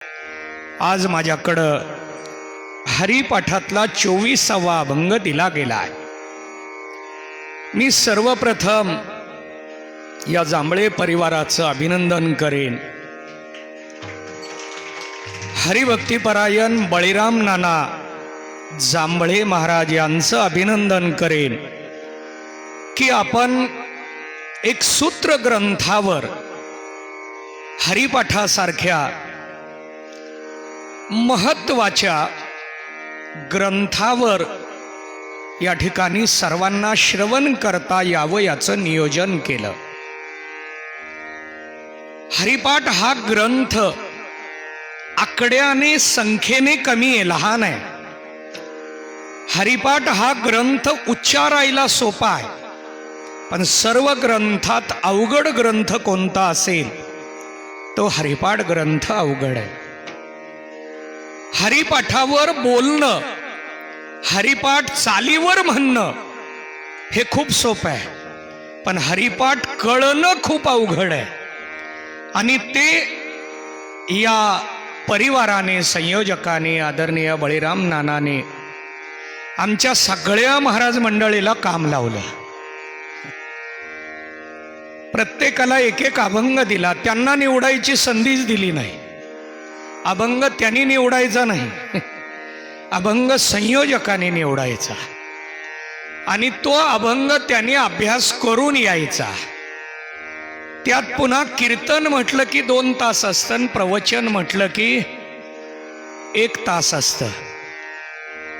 आज माझ्याकडं हरिपाठातला 24वा अभंग दिला गेला आहे। मी सर्वप्रथम या जांभळे परिवाराचं अभिनंदन करेन। हरिभक्तीपरायण बळीराम नाना जांभळे महाराज यांचं अभिनंदन करेन की आपण एक सूत्र ग्रंथावर हरिपाठासारख्या महत्वाच्या ग्रंथावर या ठिकाणी सर्वांना श्रवण करता यावं याचं नियोजन केलं। हरिपाठ हा ग्रंथ आकड्याने संख्येने कमी आहे, लहान आहे। हरिपाठ हा ग्रंथ उच्चारायला सोपा आहे, पण सर्व ग्रंथात अवघड ग्रंथ कोणता असेल तो हरिपाठ ग्रंथ अवघड आहे। हरिपाठावर बोलणं, हरिपाठ चालीवर म्हणणं हे खूप सोपं आहे, पण हरिपाठ कळणं खूप अवघड आहे। आणि ते या परिवाराने, संयोजकाने, आदरणीय बळीराम नानाने आमच्या सगळ्या महाराज मंडळीला काम लावलं। प्रत्येकाला एक एक अभंग दिला, त्यांना निवडायची संधीच दिली नाही। अभंग त्यांनी निवडायचा नाही, अभंग संयोजकाने निवडायचा आणि तो अभंग त्यांनी अभ्यास करून यायचा। त्यात पुन्हा कीर्तन म्हटलं की 2 तास असतं, प्रवचन म्हटलं की 1 तास असतं,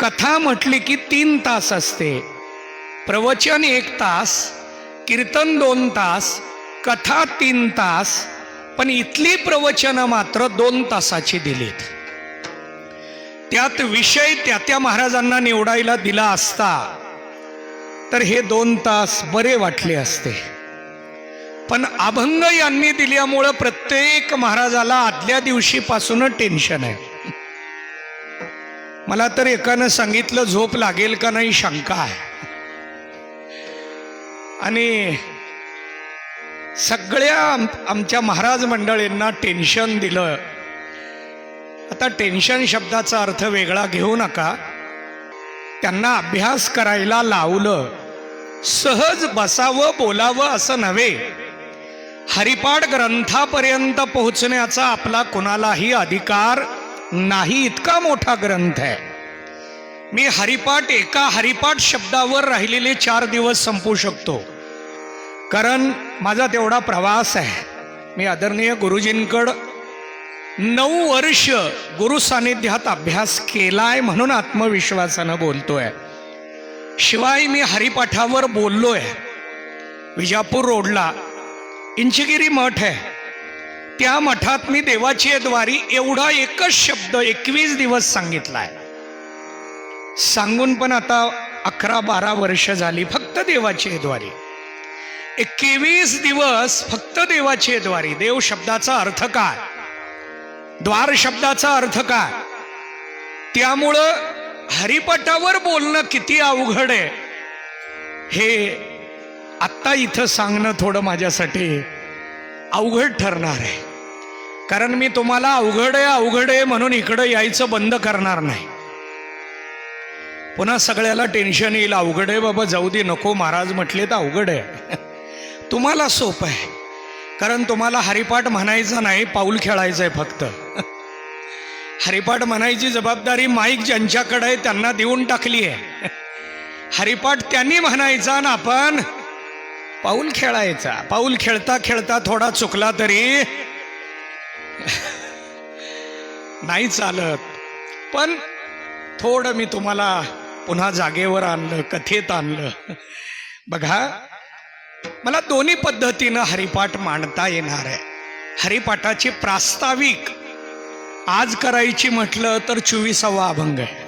कथा म्हटली की 3 तास असते। प्रवचन 1 तास, कीर्तन 2 तास, कथा 3 तास, पण इथली प्रवचनं मात्र 2 तासाची दिलीत। त्यात विषय त्या महाराजांना निवडायला दिला असता तर हे 2 तास बरे वाटले असते, पण अभंग यांनी दिल्यामुळं प्रत्येक महाराजाला आदल्या दिवशीपासून टेन्शन आहे। मला तर एकानं सांगितलं झोप लागेल का नाही शंका आहे, आणि सगळ्या आमच्या महाराज मंडळींना टेन्शन दिलं। आता टेन्शन शब्दाचा अर्थ वेगळा घेऊ नका, त्यांना अभ्यास करायला लावलं। सहज बसावं बोलावं असं नव्हे, हरिपाठ ग्रंथापर्यंत पोहोचण्याचा आपला कुणालाही अधिकार नाही, इतका मोठा ग्रंथ आहे। मी एका हरिपाठ शब्दावर राहिलेले 4 दिवस संपू शकतो, कारण माझा तेवढा प्रवास आहे। मी आदरणीय गुरुजींकडं 9 वर्ष गुरु सानिध्यात अभ्यास केलाय म्हणून आत्मविश्वासानं बोलतोय। शिवाय मी हरिपाठावर बोललोय। विजापूर रोडला इंचगिरी मठ आहे, त्या मठात मी देवाची द्वारी एवढा एकच शब्द 21 दिवस सांगितलाय। सांगून पण आता 11-12 वर्ष झाली फक्त देवाची द्वारी, 21 दिवस फक्त देवाची द्वारी। देव शब्दाचा अर्थ काय, द्वार शब्दाचा अर्थ काय, त्यामुळं हरिपाठावर बोलणं किती अवघड आहे हे आत्ता इथं सांगणं थोडं माझ्यासाठी अवघड ठरणार आहे। कारण मी तुम्हाला अवघड आहे म्हणून इकडं यायचं बंद करणार नाही। पुन्हा सगळ्याला टेन्शन येईल, अवघड आहे बाबा जाऊ दे, नको महाराज म्हटले तर अवघड आहे। तुम्हाला सोपं आहे, कारण तुम्हाला हरिपाठ म्हणायचं नाही, पाऊल खेळायचं आहे फक्त। हरिपाठ म्हणायची जबाबदारी माईक ज्यांच्याकडे आहे त्यांना देऊन टाकली आहे। हरिपाठ त्यांनी म्हणायचा आणि आपण पाऊल खेळायचा। पाऊल खेळता खेळता थोडा चुकला तरी नाही चालत, पण थोडं मी तुम्हाला पुन्हा जागेवर आणलं, कथेत आणलं। बघा, मला दोन्ही पद्धतीनं हरिपाठ मांडता येणार आहे। हरिपाठाची प्रास्ताविक आज करायची म्हटलं तर 24वा अभंग आहे।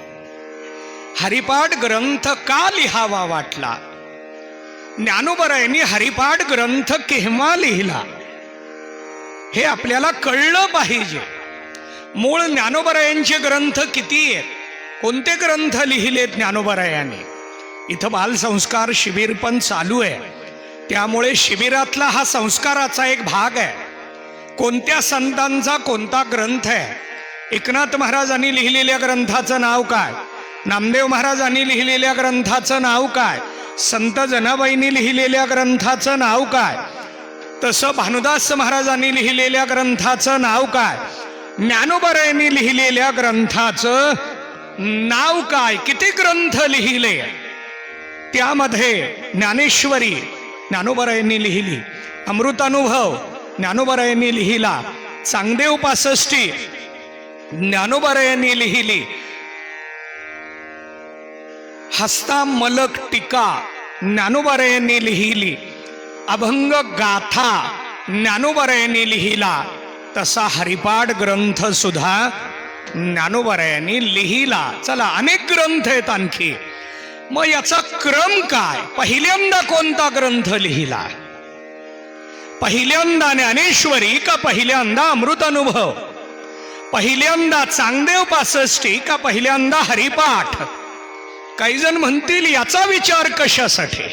हरिपाठ ग्रंथ का लिहावा वाटला, ज्ञानोबरायांनी हरिपाठ ग्रंथ केव्हा लिहिला हे आपल्याला कळलं पाहिजे। मूळ ज्ञानोबरायांचे ग्रंथ किती आहेत, कोणते ग्रंथ लिहिले ज्ञानोबरायांनी। इथं बालसंस्कार शिबिर पण चालू आहे, त्यामुळे शिबिरातला हा संस्काराचा एक भाग आहे। कोणत्या संतांचा कोणता ग्रंथ आहे एकनाथ महाराजांनी लिहिलेल्या ग्रंथाचं नाव काय? नामदेव महाराजांनी लिहिलेल्या ग्रंथाचं नाव काय? संत जनाबाईंनी लिहिलेल्या ग्रंथाचं नाव काय? तसं भानुदास महाराजांनी लिहिलेल्या ग्रंथाचं नाव काय? ज्ञानोबारायांनी लिहिलेल्या ग्रंथाचं नाव काय? किती ग्रंथ लिहिले? त्यामध्ये ज्ञानेश्वरी ज्ञानोबारायांनी लिहिली, अमृतानुभव ज्ञानोबारायांनी लिहिला, चांगदेव 65 ज्ञानोबारायांनी लिहिली, हस्तामलक टीका ज्ञानोबारायांनी लिहिली, अभंग गाथा ज्ञानोबारायांनी लिहिला, तसा हरिपाठ ग्रंथ सुद्धा ज्ञानोबारायांनी लिहिला. चला, अनेक ग्रंथ आहेत आणखी. मग याचा क्रम काय? पहिल्यांदा कोणता ग्रंथ लिहिला? पहिल्यांदा ज्ञानेश्वरी का पहिल्यांदा अमृतानुभव? पहिल्यांदा चांगदेव 65 का पहिल्यांदा हरिपाठ? काही जण म्हणतील याचा विचार कशासाठी?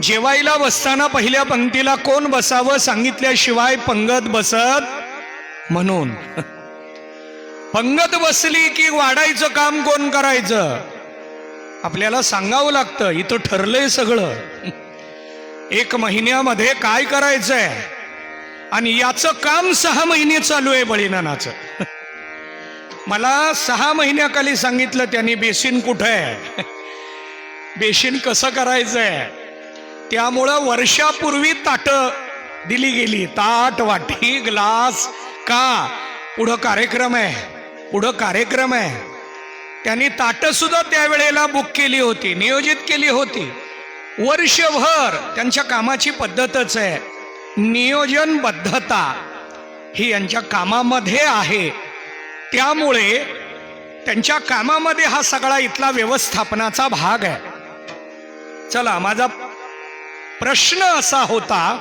जेवायला बसताना पहिल्या पंक्तीला कोण बसावं सांगितल्याशिवाय पंगत बसत म्हणून. पंगत बसली की वाढायचं काम कोण करायचं? आपल्याला सांगावं लागतं. इथं ठरलंय सगळं, 1 महिन्यामध्ये काय करायचंय, आणि याचं काम 6 महिने चालू आहे बळीनानाचं. मला 6 महिन्याखाली सांगितलं त्यांनी बेसिन कुठं आहे, बेसिन कसं करायचंय. त्यामुळं वर्षापूर्वी ताटं दिली गेली, ताट, वाटी, ग्लास. का? पुढं कार्यक्रम आहे, पुढं कार्यक्रम आहे. त्यांनी ताटं सुद्धा त्यावेळेला बुक केली होती, नियोजित केली होती. वर्षभर त्यांच्या कामाची पद्धतच आहे, नियोजनबद्धता ही यांच्या कामामध्ये आहे. त्यामुळे त्यांच्या कामामध्ये हा सगळा इथला व्यवस्थापनाचा भाग आहे. चला, माझा प्रश्न असा होता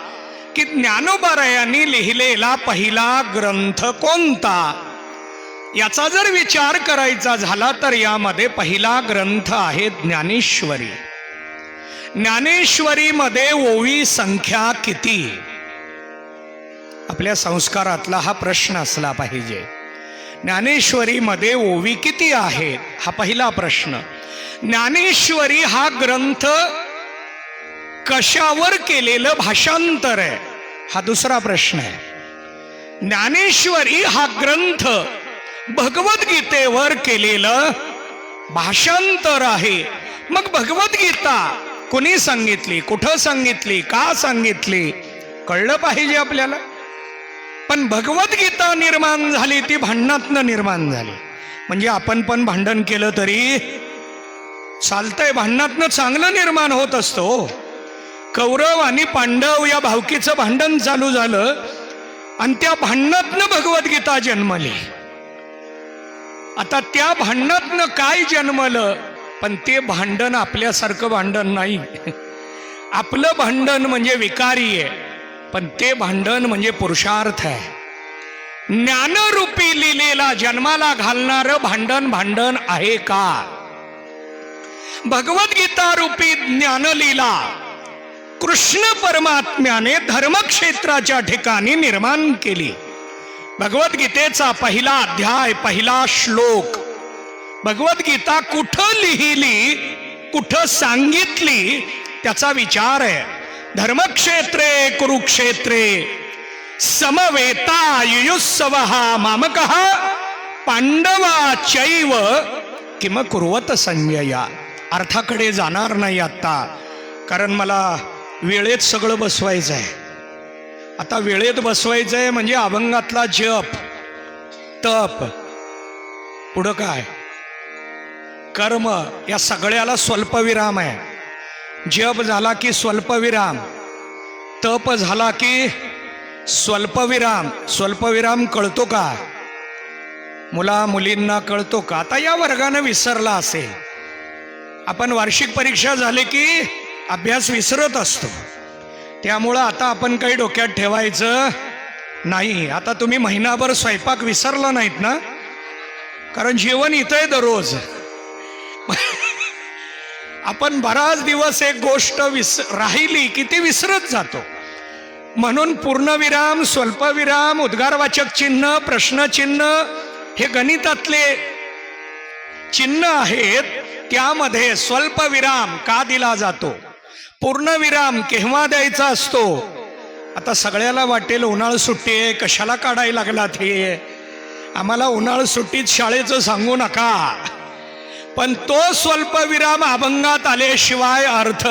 की ज्ञानोबारायांनी लिहिलेला पहिला ग्रंथ कोणता? याचा जर विचार करायचा झाला तर यामध्ये पहिला ग्रंथ आहे ज्ञानेश्वरी. ज्ञानेश्वरीमध्ये ओवी संख्या किती? आपल्या संस्कारातला हा प्रश्न असला पाहिजे. ज्ञानेश्वरीमध्ये ओवी किती आहेत? हा पहिला प्रश्न. ज्ञानेश्वरी हा ग्रंथ कशावर केलेलं भाषांतर आहे? हा दुसरा प्रश्न आहे. ज्ञानेश्वरी हा ग्रंथ भगवद्गीतेवर केलेलं भाषांतर आहे. मग भगवद्गीता कोणी सांगितली, कुठं सांगितली, का सांगितली, कळलं पाहिजे आपल्याला. पण भगवद्गीता निर्माण झाली ती भांडणातनं निर्माण झाली. म्हणजे आपण पण भांडण केलं तरी चालतंय, भांडणातनं चांगलं निर्माण होत असतो. कौरव आणि पांडव या भावकीचं भांडण चालू झालं आणि त्या भांडणातनं भगवद्गीता जन्मली. आता त्या भांडणातनं काय जन्मलं? पण ते भांडण आपल्यासारखं भांडण नाही. आपलं भांडण म्हणजे विकारी आहे, पण ते भांडण म्हणजे पुरुषार्थ आहे. ज्ञानरूपी लिलेला जन्माला घालणारं भांडण भांडण आहे का? भगवद्गीता रूपी ज्ञानलीला कृष्ण परमात्म्याने धर्मक्षेत्राच्या ठिकाणी निर्माण केली. भगवद्गीतेचा पहिला अध्याय, पहिला श्लोक. भगवद्गीता कुठं लिहिली, कुठं सांगितली, त्याचा विचार आहे. धर्मक्षेत्रे कुरुक्षेत्रे समवेता युयुत्सवः मामकः पांडवाचैव किम कुर्वत संजया. अर्थाकडे जाणार नाही आता, कारण मला वेळेत सगळं बसवायचं आहे. आता वेळेत बसवायचं आहे म्हणजे अभंगातला जप, तप, पुढं काय, कर्म, या सगळ्याला स्वल्पविराम आहे. जप झाला की स्वल्पविराम, तप झाला की स्वल्पविराम. स्वल्पविराम कळतो का? मुला मुलींना कळतो का? आता या वर्गानं विसरला असेल. आपण वार्षिक परीक्षा झाली की अभ्यास विसरत असतो. त्यामुळं आता आपण काही डोक्यात ठेवायचं नाही. आता तुम्ही महिनाभर स्वयंपाक विसरला नाहीत ना? कारण जेवण इथं आहे दररोज. आपण बराच दिवस एक गोष्ट राहिली की ती विसरत जातो. म्हणून पूर्णविराम, स्वल्पविराम, उद्गारवाचक चिन्ह, प्रश्नचिन्ह हे गणितातले चिन्ह आहेत, त्यामध्ये स्वल्पविराम का दिला जातो, पूर्णविराम केव्हा द्यायचा असतो. आता सगळ्याला वाटेल उन्हाळ सुट्टी आहे, कशाला काढायला लागलात हे, आम्हाला उन्हाळ सुट्टीत शाळेचं सांगू नका. पण तो स्वल्पविराम अभंगात आल्याशिवाय अर्थ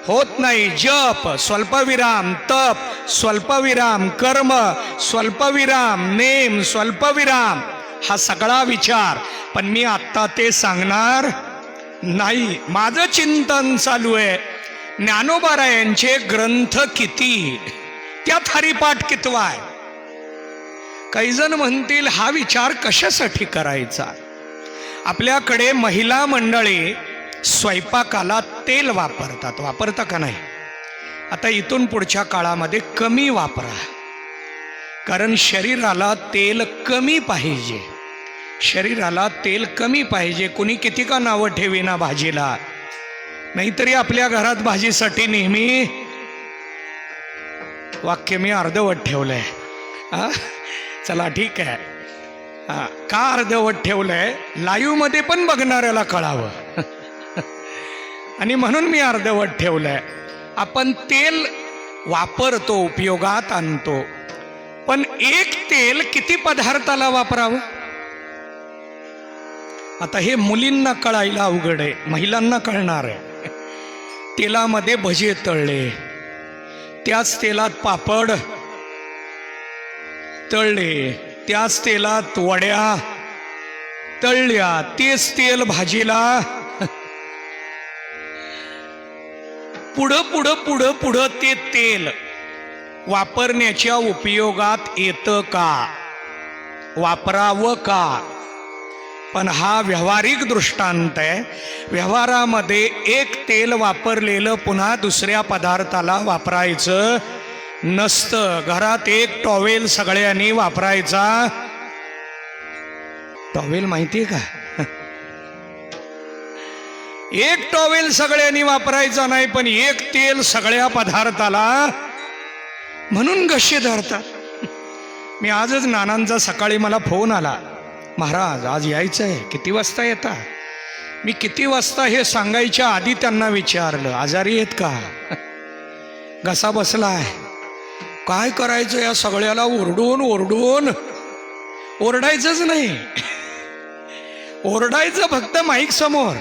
होत नाही. जप स्वल्पविराम, तप स्वल्पविराम, कर्म स्वल्पविराम, नेम स्वल्पविराम, हा सगळा विचार. पण मी आत्ता ते सांगणार नाही. माझं चिंतन चालू आहे ज्ञानोबारायांचे ग्रंथ किती, त्यात हरिपाठ कितवा आहे. काही जण म्हणतील हा विचार कशासाठी करायचा. आपल्याकडे महिला मंडळी स्वयंपाकाला तेल वापरतात, वापरता का नाही. आता इथून पुढच्या काळामध्ये कमी वापरा, कारण शरीराला तेल कमी पाहिजे, शरीराला तेल कमी पाहिजे. कुणी किती का नावं ठेवीना भाजीला, नाहीतरी आपल्या घरात भाजीसाठी नेहमी वाक्य मी अर्धवट ठेवलंय. चला ठीक आहे. का अर्धवट ठेवलंय, लाईव्ह मध्ये पण बघणाऱ्याला कळावं आणि म्हणून मी अर्धवट ठेवलंय. आपण तेल वापरतो, उपयोगात आणतो, पण एक तेल किती पदार्थाला वापरावं. आता हे मुलींना कळायला अवघड आहे, महिलांना कळणार आहे. तेलामध्ये भजे तळले, त्याच तेलात पापड तळले, त्याच तेलात वड्या तळल्या, तेच तेल भाजीला, पुढं पुढं पुढं पुढं ते तेल वापरण्याच्या उपयोगात येतं का, वापरावं का. पण हा व्यावहारिक दृष्टांत आहे. व्यवहारामध्ये एक तेल वापरलेलं पुन्हा दुसऱ्या पदार्थाला वापरायचं नसतं. घरात एक टॉवेल सगळ्यांनी वापरायचा. टॉवेल माहितीये का, एक टॉवेल सगळ्यांनी वापरायचा नाही, पण एक तेल सगळ्या पदार्थाला, म्हणून घशी धरतात. मी आजच नानांचा सकाळी मला फोन आला, महाराज आज यायचं आहे, किती वाजता येता. मी किती वाजता हे सांगायच्या आधी त्यांना विचारलं, आजारी आहेत का, घसा बसलाय, काय करायचं या सगळ्याला ओरडून ओरडून. ओरडायचंच नाही, ओरडायचं फक्त माईक समोर.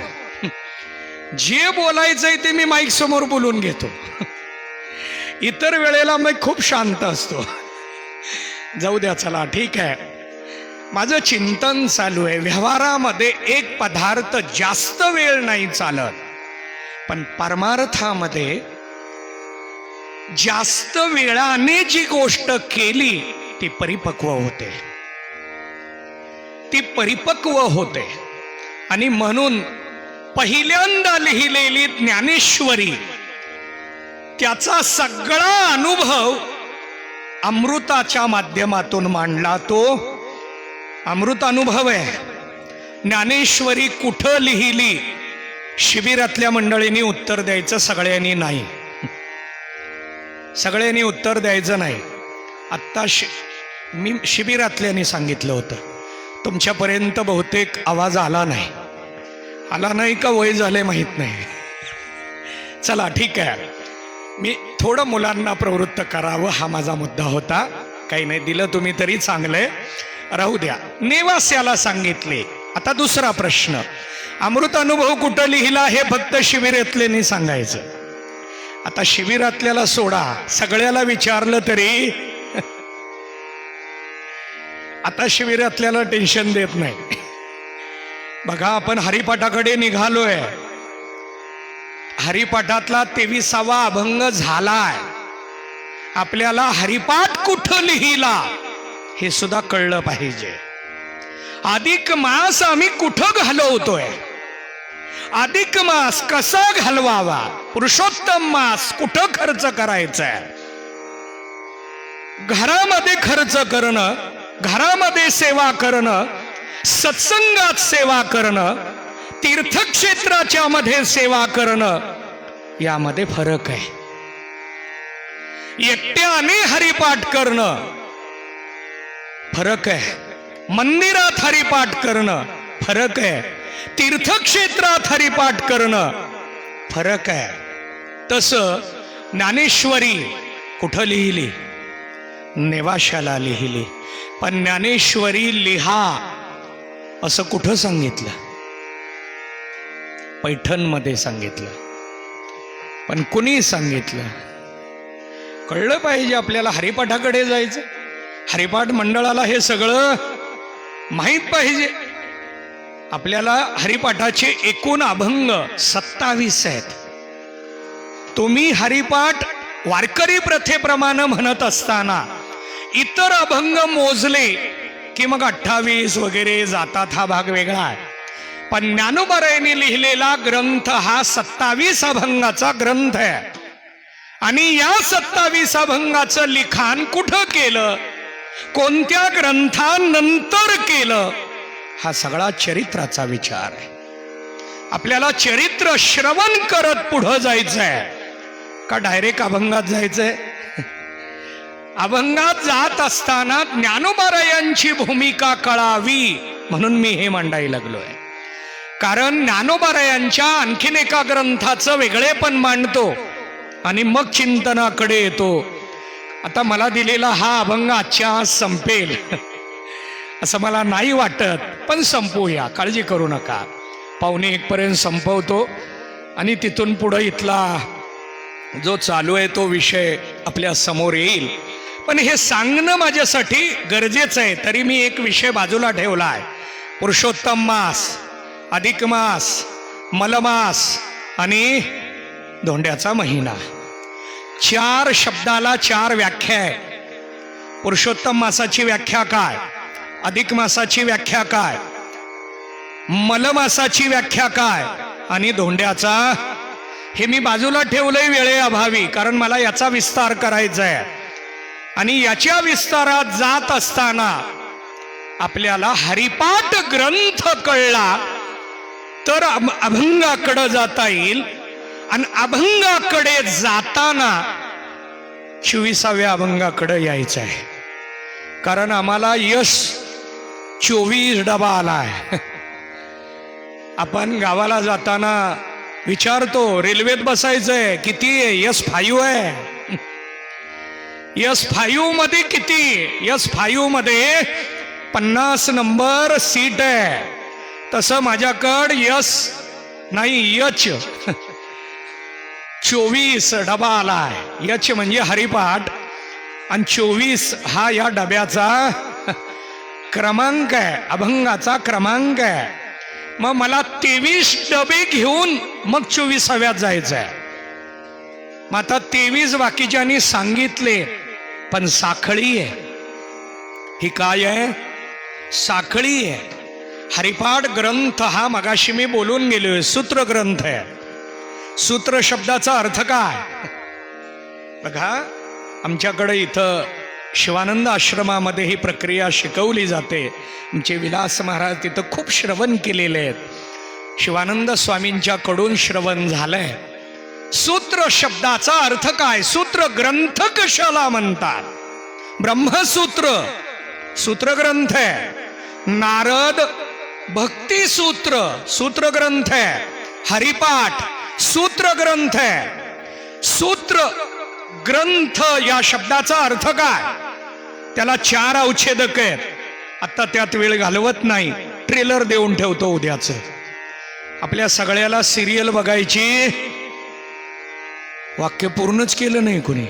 जे बोलायचंय ते मी माईक समोर बोलून घेतो. इतर वेळेला मी खूप शांत असतो. जाऊ द्या, चला ठीक आहे. माझं चिंतन चालू आहे. व्यवहारामध्ये एक पदार्थ जास्त वेळ नाही चालत, पण परमार्थामध्ये जास्त वेळाने जी गोष्ट केली ती परिपक्व होते, ती परिपक्व होते. आणि म्हणून पहिल्यांदा लिहिलेली ज्ञानेश्वरी, त्याचा सगळा अनुभव अमृताच्या माध्यमातून मांडला. तो अमृत अनुभव आहे. ज्ञानेश्वरी कुठं लिहिली, शिबिरातल्या मंडळींनी उत्तर द्यायचं, सगळ्यांनी नाही, सगळ्यांनी उत्तर द्यायचं नाही. आत्ता मी शिबिरातल्यानी सांगितलं होतं, तुमच्यापर्यंत बहुतेक आवाज आला नाही. आला नाही का वय झाले माहीत नाही. चला ठीक आहे, मी थोडं मुलांना प्रवृत्त करावं हा माझा मुद्दा होता. काही नाही, दिलं तुम्ही तरी चांगलंय, राहू द्या. नेवास्याला सांगितले. आता दुसरा प्रश्न, अमृत अनुभव कुठं लिहिला हे फक्त शिबिरातल्यानी सांगायचं. आता शिबिरातल्याला सोडा, सगळ्याला विचारलं तरी आता शिबिरातल्याला टेन्शन देत नाही. बघा, आपण हरिपाठाकडे निघालोय. हरिपाठातला 23वा अभंग झालाय. आपल्याला हरिपाठ कुठं लिहिला हे सुद्धा कळलं पाहिजे. अधिक मास आम्ही कुठं घालवतोय, अधिक मास कसा घालवावा, पुरुषोत्तम मास कुठं खर्च करायचा आहे. घरामध्ये खर्च करणं, घरामध्ये सेवा करणं, सत्संगात सेवा करणं, तीर्थक्षेत्राच्या मध्ये सेवा करणं, यामध्ये फरक आहे. एकट्याने हरिपाठ करणं फरक आहे. मंदिरात हरिपाठ करणं फरक आहे, तीर्थक्षेत्रात हरिपाठ करणं फरक आहे. तसं ज्ञानेश्वरी कुठं लिहिली? नेवाशाला लिहिली. पण ज्ञानेश्वरी लिहा असं कुठं सांगितलं? पैठणमध्ये सांगितलं. पण कुणी सांगितलं? कळलं पाहिजे आपल्याला. हरिपाठाकडे जायचं, हरिपाठ मंडळाला हे सगळं माहीत पाहिजे. आपल्याला हरिपाठाचे एकूण अभंग 27 आहेत. तुम्ही हरिपाठ वारकरी प्रथेप्रमाणे म्हणत असताना इतर अभंग मोजले की मग 28 वगैरे जातात, हा भाग वेगळा आहे. पण ज्ञानोबारायांनी लिहिलेला ग्रंथ हा 27 अभंगाचा ग्रंथ आहे. आणि या 27 अभंगाचं लिखाण कुठं केलं, कोणत्या ग्रंथानंतर केलं, हा सगळा चरित्राचा विचार आहे. आपल्याला चरित्र श्रवण करत पुढं जायचंय का डायरेक्ट अभंगात जायचंय? अभंगात जात असताना ज्ञानोबारायांची भूमिका कळावी म्हणून मी हे मांडायला लागलोय. कारण ज्ञानोबारायांच्या आणखीन एका ग्रंथाचं वेगळेपण मांडतो आणि मग चिंतनाकडे येतो. आता मला दिलेला हा अभंग आजच्या आज संपेल असं मला नाही वाटत, पण संपवूया, काळजी करू नका. 1:45 पर्यंत संपवतो आणि तिथून पुढं इथला जो चालू आहे तो विषय आपल्या समोर येईल. पण हे सांगणं माझ्यासाठी गरजेचं आहे. तरी मी एक विषय बाजूला ठेवला आहे. पुरुषोत्तम मास, अधिक मास, मलमास आणि धोंड्याचा महिना. 4 शब्दाला 4 व्याख्या आहे. पुरुषोत्तम मासाची व्याख्या काय, अधिक मासाची व्याख्या काय, मलमासाची व्याख्या काय आणि धोंड्याचा, हे मी बाजूला ठेवलंय वेळेअभावी, कारण मला याचा विस्तार करायचा आहे. आणि याच्या विस्तारात जात असताना आपल्याला हरिपाठ ग्रंथ कळला तर अभंगाकडे जाता येईल. आणि अभंगाकडे जाताना 24व्या अभंगाकडे यायचं आहे. कारण आम्हाला यश 24 डबा आलाय. आपण गावाला जाताना विचारतो रेल्वेत बसायचंय, किती आहे? S5 आहे. S5 मध्ये किती? S5 मध्ये 50 नंबर सीट आहे. तसं माझ्याकडं यस नाही, यच 24 डबा आलाय. यच म्हणजे हरिपाठ आणि 24 हा या डब्याचा क्रमांक आहे, अभंगाचा क्रमांक आहे. मग मला 23 डबे घेऊन मग 24व्यात जायचं आहे. मग आता 23 बाकीच्यांनी सांगितले, पण साखळी आहे. ही काय आहे? साखळी आहे. हरिपाठ ग्रंथ हा मगाशी मी बोलून गेलोय सूत्र ग्रंथ आहे. सूत्र शब्दाचा अर्थ काय? बघा, आमच्याकडे इथं शिवानंद आश्रमामध्ये ही प्रक्रिया शिकवली जाते. आमचे विलास महाराज तिथं खूप श्रवण केलेले आहेत. शिवानंद स्वामींच्या कडून श्रवण झालंय. सूत्र शब्दाचा अर्थ काय? सूत्र ग्रंथ कशाला म्हणतात? ब्रह्मसूत्र सूत्र ग्रंथ आहे. नारद भक्ती सूत्र सूत्र ग्रंथ आहे. हरिपाठ सूत्र ग्रंथ आहे. सूत्र ग्रंथ या शब्दाचा अर्थ काय? त्याला 4 अवच्छेदक आहेत. आता त्यात वेळ घालवत नाही, ट्रेलर देऊन ठेवतो उद्याच. आपल्या सगळ्याला सिरियल बघायची, वाक्य पूर्णच केलं नाही कोणी.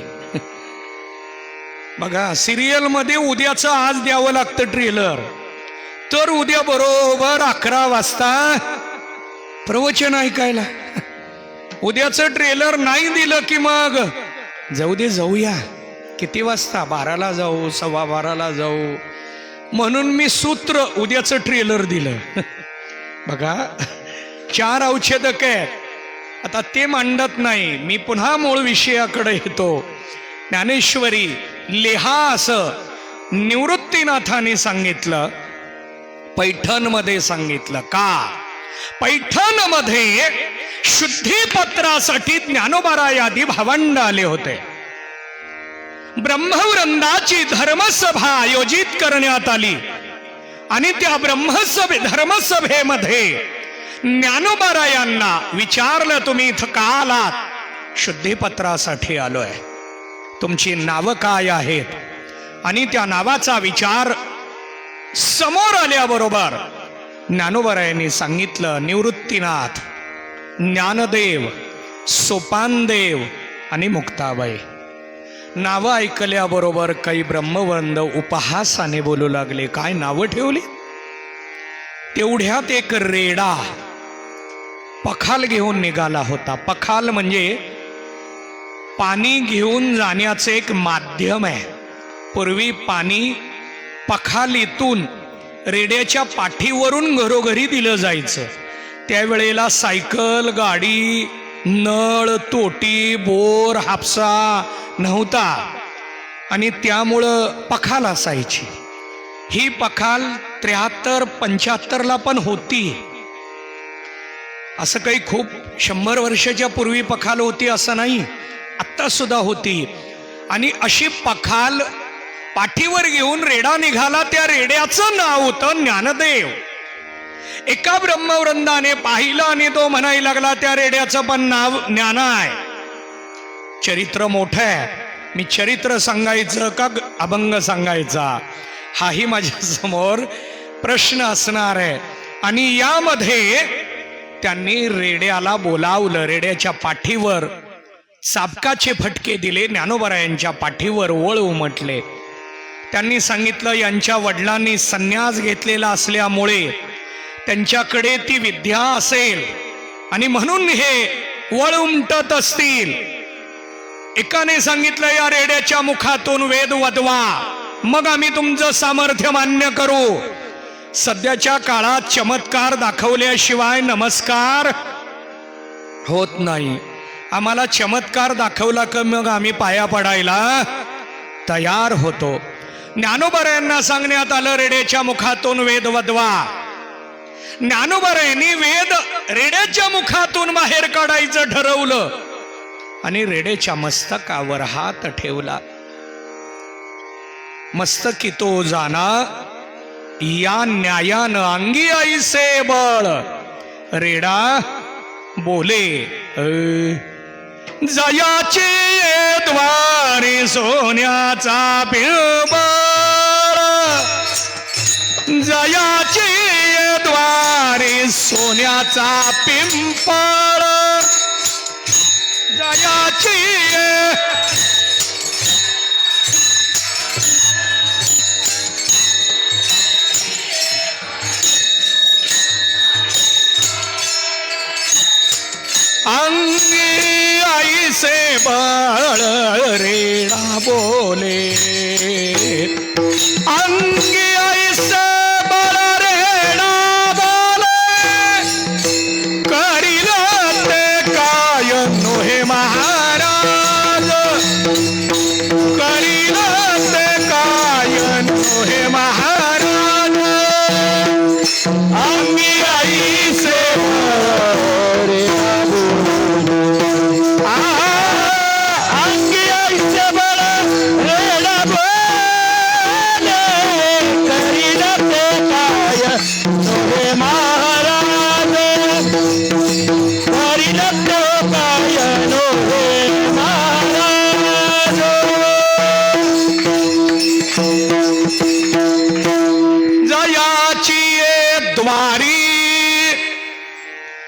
बघा, सिरियल मध्ये उद्याचं आज द्यावं लागतं ट्रेलर, तर उद्या बरोबर 11 वाजता प्रवचन ऐकायला. उद्याचं ट्रेलर नाही दिलं की मग जाऊ दे, जाऊया, किती वाजता? 12ला जाऊ, 12:15ला जाऊ. म्हणून मी सूत्र उद्याचं ट्रेलर दिलं. बघा, 4 अवच्छेदक आहेत. आता ते मांडत नाही, मी पुन्हा मूळ विषयाकडे येतो. ज्ञानेश्वरी लिहा असं निवृत्तीनाथाने सांगितलं, पैठणमध्ये सांगितलं. का? पैठणमध्ये शुद्धीपत्रासाठी ज्ञानोबाराय आदी भावंड आले होते. ब्रह्मवृंदाची धर्मसभा आयोजित करण्यात आली आणि त्या धर्मसभेमध्ये ज्ञानोबारायांना विचारलं, तुम्ही इथं का आलात? शुद्धीपत्रासाठी आलोय, तुमची नावं काय आहेत? आणि त्या नावाचा विचार समोर आल्याबरोबर ज्ञानोबारायांनी सांगितलं, निवृत्तीनाथ, ज्ञानदेव, सोपानदेव आणि मुक्ताबाई. नावं ऐकल्याबरोबर काही ब्रह्मवंद उपहासाने बोलू लागले, काय नावं ठेवली? तेवढ्यात एक रेडा पखाल घेऊन निघाला होता. पखाल म्हणजे पाणी घेऊन जाण्याचे एक माध्यम आहे. पूर्वी पाणी पखालीतून रेड्याच्या पाठीवरून घरोघरी दिलं जायचं. त्यावेळेला सायकल, गाडी, नळ, तोटी, बोर, हापसा नव्हता आणि त्यामुळं पखाल असायची. ही पखाल 73-75ला पण होती. असं काही खूप 100 वर्षाच्या पूर्वी पखाल होती असं नाही, आत्ता सुद्धा होती. आणि अशी पखाल पाठीवर घेऊन रेडा निघाला. त्या रेड्याचं नाव होतं ज्ञानदेव. एका ब्रह्मवृंदाने पाहिलं आणि तो म्हणायला लागला, त्या रेड्याचं पण नाव ज्ञान आहे. चरित्र मोठं आहे. मी चरित्र सांगायचं का अभंग सांगायचा, हाही माझ्या समोर प्रश्न असणार आहे. आणि यामध्ये त्यांनी रेड्याला बोलावलं, रेड्याच्या पाठीवर चाबकाचे फटके दिले, ज्ञानोबारायांच्या पाठीवर वळ उमटले. त्यांनी सांगितलं, यांच्या वडिलांनी संन्यास घेतलेला असल्यामुळे त्यांच्याकडे ती विद्या असेल आणि म्हणून हे वळ उमटत असतील. एकाने सांगितलं, या रेड्याच्या मुखातून वेद वदवा, मग आम्ही तुमचं सामर्थ्य मान्य करू. सध्याच्या काळात चमत्कार दाखवल्याशिवाय नमस्कार होत नाही. आम्हाला चमत्कार दाखवला का मग आम्ही पाया पडायला तयार होतो. ज्ञानोबारायांना सांगण्यात आलं, रेड्याच्या मुखातून वेद वदवा. ज्ञानोबारायांनी वेद रेड्याच्या मुखातून बाहेर काढायचं ठरवलं आणि रेड्याच्या मस्तकावर हात ठेवला. मस्तकी तो जाना, या न्यायानं अंगी ऐसे बळ. रेडा बोले, जयाचे द्वारे सोन्याचा पिंपळ, जयाचे द्वारे सोन्याचा पिंपळ, जयाची अंगी ऐसे बळ. रेडा बोले, अंगी ऐसे बळ. रेडा बोले, करील ते काय नोहे महाराज, करील ते काय नोहे महाराज. अंगी ऐसे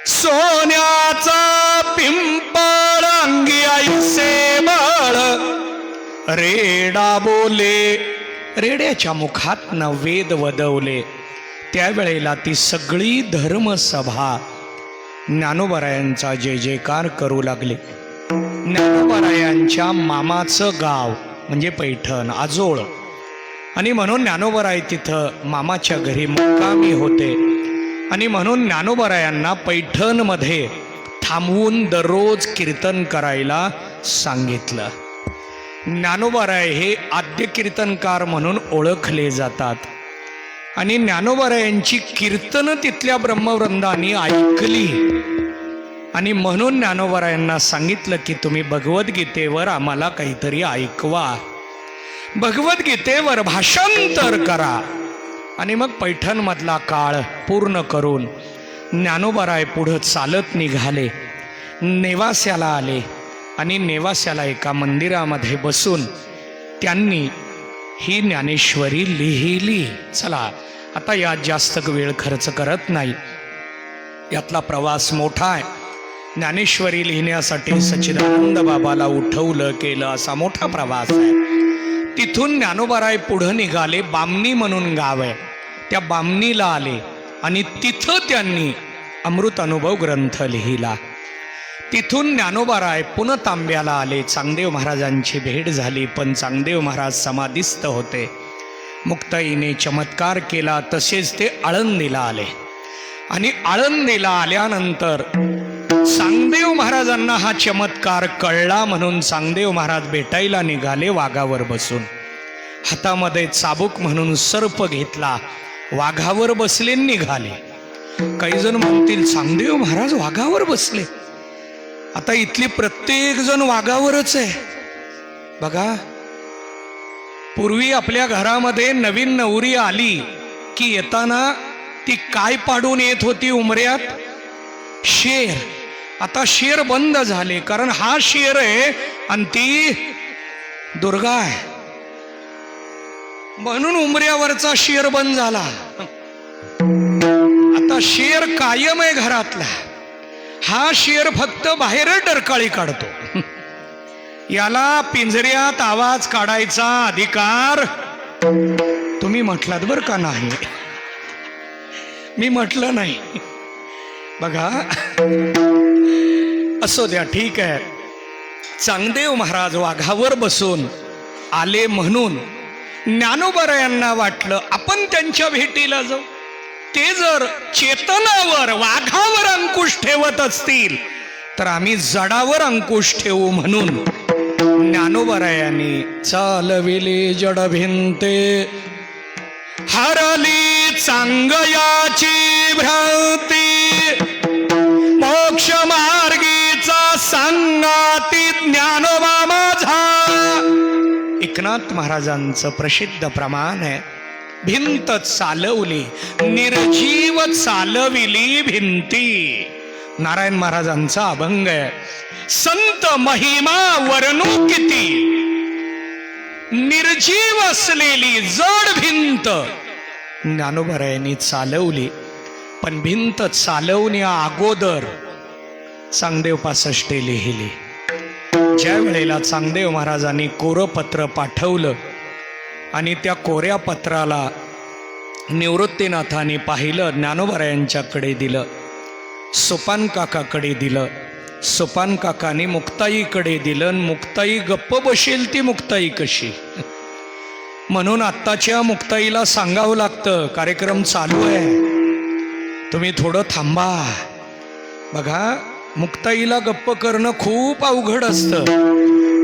सोन्याचा पिंपळ, अंगी ऐसे बळ. रेडा बोले, रेड्याच्या मुखातनं वेद वदवले. त्यावेळेला ती सगळी धर्मसभा ज्ञानोबारायांचा जय जयकार करू लागले. ज्ञानोबारायांच्या मामाचं गाव म्हणजे पैठण, आजोळ, आणि म्हणून ज्ञानोबाराय तिथं मामाच्या घरी मुक्कामी होते. आणि म्हणून ज्ञानोबारायांना पैठणमध्ये थांबवून दररोज कीर्तन करायला सांगितलं. ज्ञानोबाराय हे आद्य कीर्तनकार म्हणून ओळखले जातात. आणि ज्ञानोबारायांची कीर्तनं तिथल्या ब्रह्मवृंदांनी ऐकली आणि म्हणून ज्ञानोबारायांना सांगितलं की तुम्ही भगवद्गीतेवर आम्हाला काहीतरी ऐकवा, भगवद्गीतेवर भाषांतर करा. आणि मग पैठणमधला काळ पूर्ण करून ज्ञानोबाराय पुढं चालत निघाले, नेवास्याला आले आणि नेवास्याला एका मंदिरामध्ये बसून त्यांनी ही ज्ञानेश्वरी लिहिली. चला आता यात जास्त वेळ खर्च करत नाही, यातला प्रवास मोठा आहे. ज्ञानेश्वरी लिहिण्यासाठी सच्चिदानंद बाबाला उठवलं केलं असा मोठा प्रवास आहे. तिथून ज्ञानोबाराय पुढं निघाले. बामणी म्हणून गाव आहे, त्या बामणीला आले आणि तिथं त्यांनी अमृत अनुभव ग्रंथ लिहिला. तिथून ज्ञानोबाराय पुन्हा तांब्याला आले. चांगदेव महाराजांची भेट झाली, पण चांगदेव महाराज समाधिस्थ होते. मुक्ताईने चमत्कार केला. तसेच ते आळंदीला आले आणि आळंदीला आल्यानंतर चांगदेव महाराजांना हा चमत्कार कळला, म्हणून चांगदेव महाराज भेटायला निघाले वाघावर बसून. हातामध्ये चाबूक म्हणून सर्प घेतला, वाघावर बसले निघाले. काही जण म्हणतील चांगदेव महाराज वाघावर बसले. आता इथली प्रत्येक जण वाघावरच आहे बघा. पूर्वी आपल्या घरामध्ये नवीन नवरी आली की येताना ती काय पाडून येत होती उमऱ्यात? शेर. आता शेर बंद झाले, कारण हा शेर आहे आणि ती दुर्गा आहे, म्हणून उमऱ्यावरचा शेर बंद झाला. आता शेर कायम आहे घरातला. हा शेर फक्त बाहेर डरकाळी काढतो. याला पिंजऱ्यात आवाज काढायचा अधिकार तुम्ही म्हटलात बर का? नाही, मी म्हटलं नाही बघा. असो द्या, ठीक आहे. चांगदेव महाराज वाघावर बसून आले म्हणून ज्ञानोबारायांना वाटलं आपण त्यांच्या भेटीला जाऊ. ते जर चेतनावर वाघावर अंकुश ठेवत असतील तर आम्ही जडावर अंकुश ठेवू, म्हणून ज्ञानोबारायांनी चालविले जड भिंते, हरली चांगयाची भ्रांती, मोक्ष मार्गीचा संगाती ज्ञानोबा माझा. एकनाथ महाराजांचं प्रसिद्ध प्रमाण आहे, भिंत चालवली निर्जीव चालविली भिंती. नारायण महाराजांचा अभंग आहे, संत महिमा वर्णू किती, निर्जीव असलेली जड भिंत ज्ञानोबारायांनी चालवली. पण भिंत चालवण्या अगोदर चांगदेव 65 लिहिली. ज्या वेळेला चांगदेव महाराजांनी कोरं पत्र पाठवलं आणि त्या कोऱ्या पत्राला निवृत्तीनाथाने पाहिलं, ज्ञानोबारायांच्याकडे दिलं, सोपान काकाकडे दिलं, सोपान काकाने मुक्ताईकडे दिलं. मुक्ताई गप्प बसेल ती मुक्ताई कशी? म्हणून आत्ताच्या मुक्ताईला सांगावं लागतं कार्यक्रम चालू आहे, तुम्ही थोडं थांबा. बघा, मुक्ताईला गप्प करणं खूप अवघड असतं.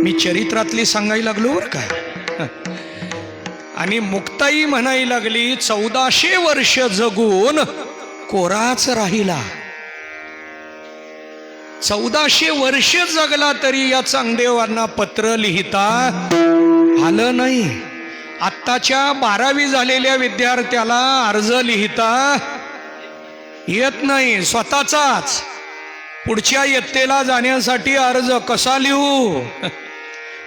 मी चरित्रातली सांगायला लागलो बरं का. आणि मुक्ताई म्हणायला लागली 1400 वर्ष जगून कोराच राहिला. 1400 वर्ष जगला तरी या चांगदेवांना पत्र लिहिता आलं नाही. आत्ताच्या 12वी झालेल्या विद्यार्थ्याला अर्ज लिहिता येत नाही स्वतःचाच. पुढच्या इयत्तेला जाण्यासाठी अर्ज कसा लिहू,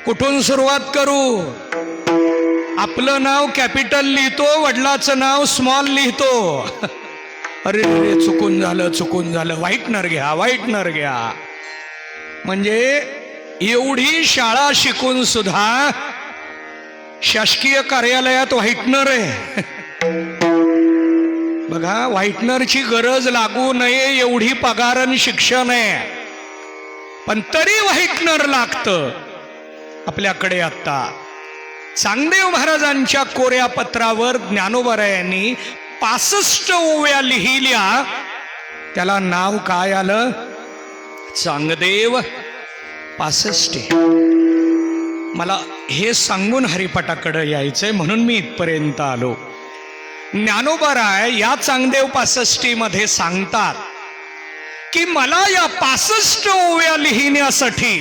कुठून सुरुवात करू? आपलं नाव कॅपिटल लिहितो, वडिलाचं नाव स्मॉल लिहितो. अरे चुकून झालं, व्हाईटनर घ्या. म्हणजे एवढी शाळा शिकून सुद्धा शासकीय कार्यालयात व्हाईटनर आहे. बघा, व्हाईटनरची गरज लागू नये एवढी पगारन शिक्षण आहे, पण तरी व्हाईटनर लागतं आपल्याकडे. आता चांगदेव महाराजांच्या कोऱ्या पत्रावर ज्ञानोबारायांनी 65 ओव्या लिहिल्या. त्याला नाव काय आलं? चांगदेव 65. मला हे सांगून हरिपाठाकडे यायचंय म्हणून मी इथपर्यंत आलो. ज्ञानोबाराय या चांगदेव 65 मध्ये सांगतात की मला या 65 ओव्या लिहिण्यासाठी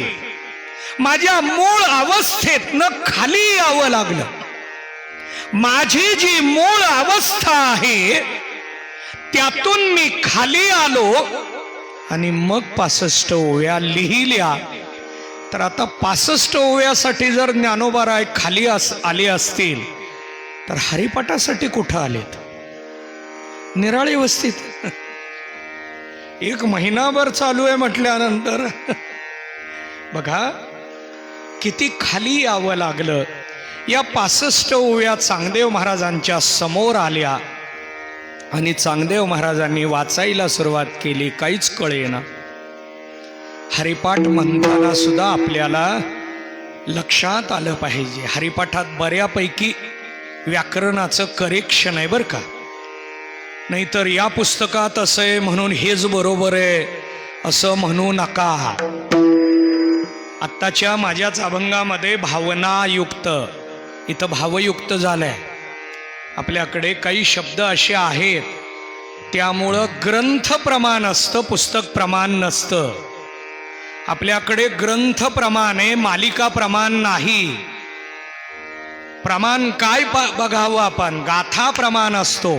माझ्या मूळ अवस्थेतनं खाली यावं लागलं. माझी जी मूळ अवस्था आहे त्यातून मी खाली आलो आणि मग 65 ओव्या लिहिल्या. तर आता 65 ओव्यासाठी जर ज्ञानोबाराय खाली आले असतील तर हरिपाठासाठी कुठं आलेत? निराळी वस्तीत. 1 महिनाभर चालू आहे म्हटल्यानंतर बघा किती खाली यावं लागलं. या 65 ओव्या चांगदेव महाराजांच्या समोर आल्या आणि चांगदेव महाराजांनी वाचायला सुरुवात केली. काहीच कळेना. हरिपाठ म्हणताना सुद्धा आपल्याला लक्षात आलं पाहिजे, हरिपाठात बऱ्यापैकी व्याकरणाचं करेक्शन आहे बरं का. नाहीतर या पुस्तकात असं आहे म्हणून हेच बरोबर आहे असं म्हणू नका. आत्ताच्या माझ्याच अभंगामध्ये भावनायुक्त, इथं भावयुक्त झालंय. आपल्याकडे काही शब्द असे आहेत त्यामुळं ग्रंथ प्रमाण असतं, पुस्तक प्रमाण नसतं. आपल्याकडे ग्रंथ प्रमाण आहे, मालिका प्रमाण नाही. प्रमाण काय बघावं आपण? गाथा प्रमाण असतो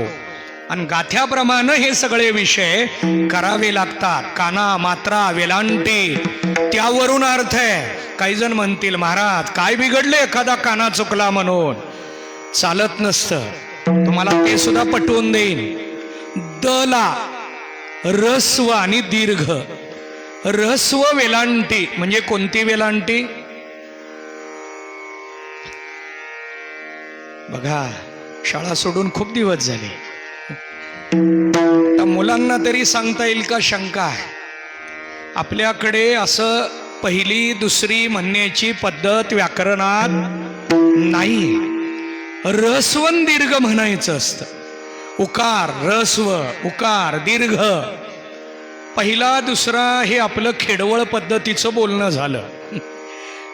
आणि गाथ्याप्रमाणे हे सगळे विषय करावे लागतात. काना, मात्रा, वेलांटी, त्यावरून अर्थ आहे. काही जण म्हणतील महाराज काय बिघडले एखादा काना चुकला म्हणून? चालत नसतं. तुम्हाला ते सुद्धा पटवून देईन. दला रस्व आणि दीर्घ. रस्व वेलांटी म्हणजे कोणती वेलांटी? बघा शाळा सोडून खूप दिवस झाले. त्या मुलांना तरी सांगता येईल का? शंका आहे. आपल्याकडे असं पहिली दुसरी म्हणण्याची पद्धत व्याकरणात नाही. रस्वन दीर्घ म्हणायचं असतं. उकार रस्व, उकार दीर्घ. पहिला दुसरा हे आपलं खेडवळ पद्धतीचं बोलणं झालं.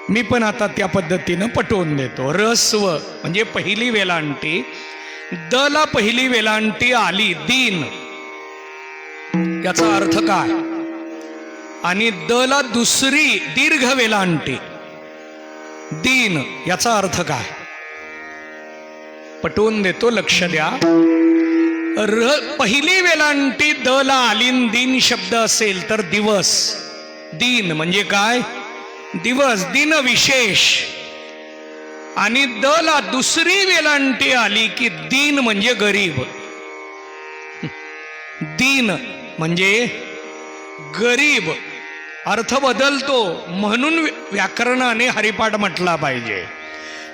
मी पण आता त्या पद्धतीनं पटवून देतो. रस्व म्हणजे पहिली वेलांटी. दला पहिली वेलांटी आली दीन, याचा अर्थ काय? आणि दला दुसरी दीर्घ वेलांटी दीन, याचा अर्थ काय? पटवून देतो, लक्ष द्या. पहिली वेलांटी दला आली, दीन शब्द असेल तर दिवस. दीन म्हणजे काय? दिवस, दिन विशेष. आणि दला दुसरी वेलांटी आली की दीन म्हणजे गरीब. दीन म्हणजे गरीब, अर्थ बदलतो. म्हणून व्याकरणाने हरिपाठ म्हटला पाहिजे.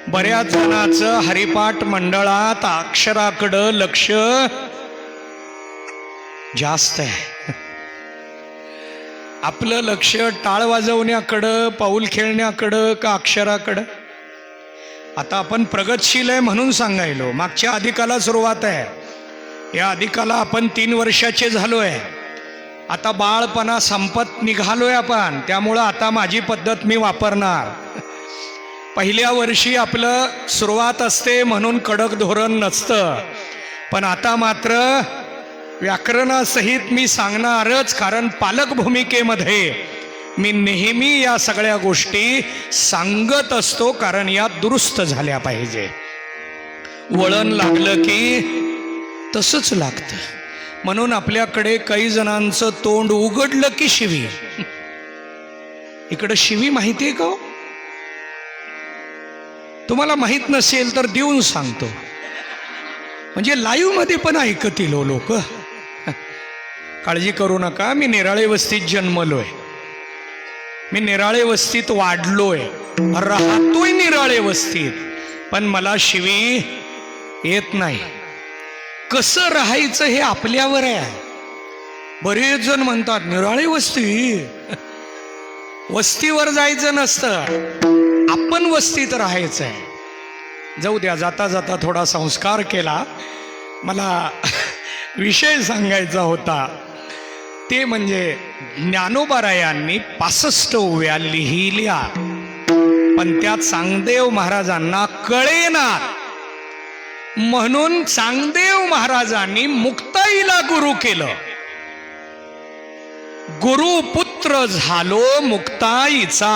बऱ्याच जणांचं हरिपाठ मंडळात अक्षराकडं लक्ष जास्त आहे. आपलं लक्ष टाळ वाजवण्याकडं, पाऊल खेळण्याकडं का अक्षराकडं? आता आपण प्रगतशील आहे म्हणून सांगायलो. मागच्या अधिकाला सुरुवात आहे. या अधिकाला आपण 3 वर्षाचे झालोय. आता बाळपणा संपत निघालोय आपण. त्यामुळं आता माझी पद्धत मी वापरणार. पहिल्या वर्षी आपलं सुरुवात असते म्हणून कडक धोरण नसतं. पण आता मात्र व्याकरणासहित मी सांगणारच, कारण पालक भूमिकेमध्ये मी नेहमी या सगळ्या गोष्टी सांगत असतो, कारण या दुरुस्त झाल्या पाहिजे. वळण लागलं की तसंच लागतं. म्हणून आपल्याकडे काही जणांचं तोंड उघडलं की शिवी. इकडं शिवी माहिती आहे का? तुम्हाला माहित नसेल तर देऊन सांगतो, म्हणजे लाईव्ह मध्ये पण ऐकतील लोक. काळजी करू नका. मी निराळे वस्तीत जन्मलोय, मी निराळे वस्तीत वाढलोय, राहतोय निराळे वस्तीत, पण मला शिवी येत नाही. कसं राहायचं हे आपल्यावर आहे. बरेच जण म्हणतात निराळे वस्ती, वस्तीवर जायचं नसतं, आपण वस्तीत राहायचंय. जाऊ द्या, जाता जाता थोडा संस्कार केला. मला विषय सांगायचा होता ते म्हणजे ज्ञानोबारायांनी 65 ओव्या लिहिल्या, पण त्या चांगदेव महाराजांना कळेना. म्हणून चांगदेव महाराजांनी मुक्ताईला गुरु केलं. गुरुपुत्र झालो मुक्ताईचा.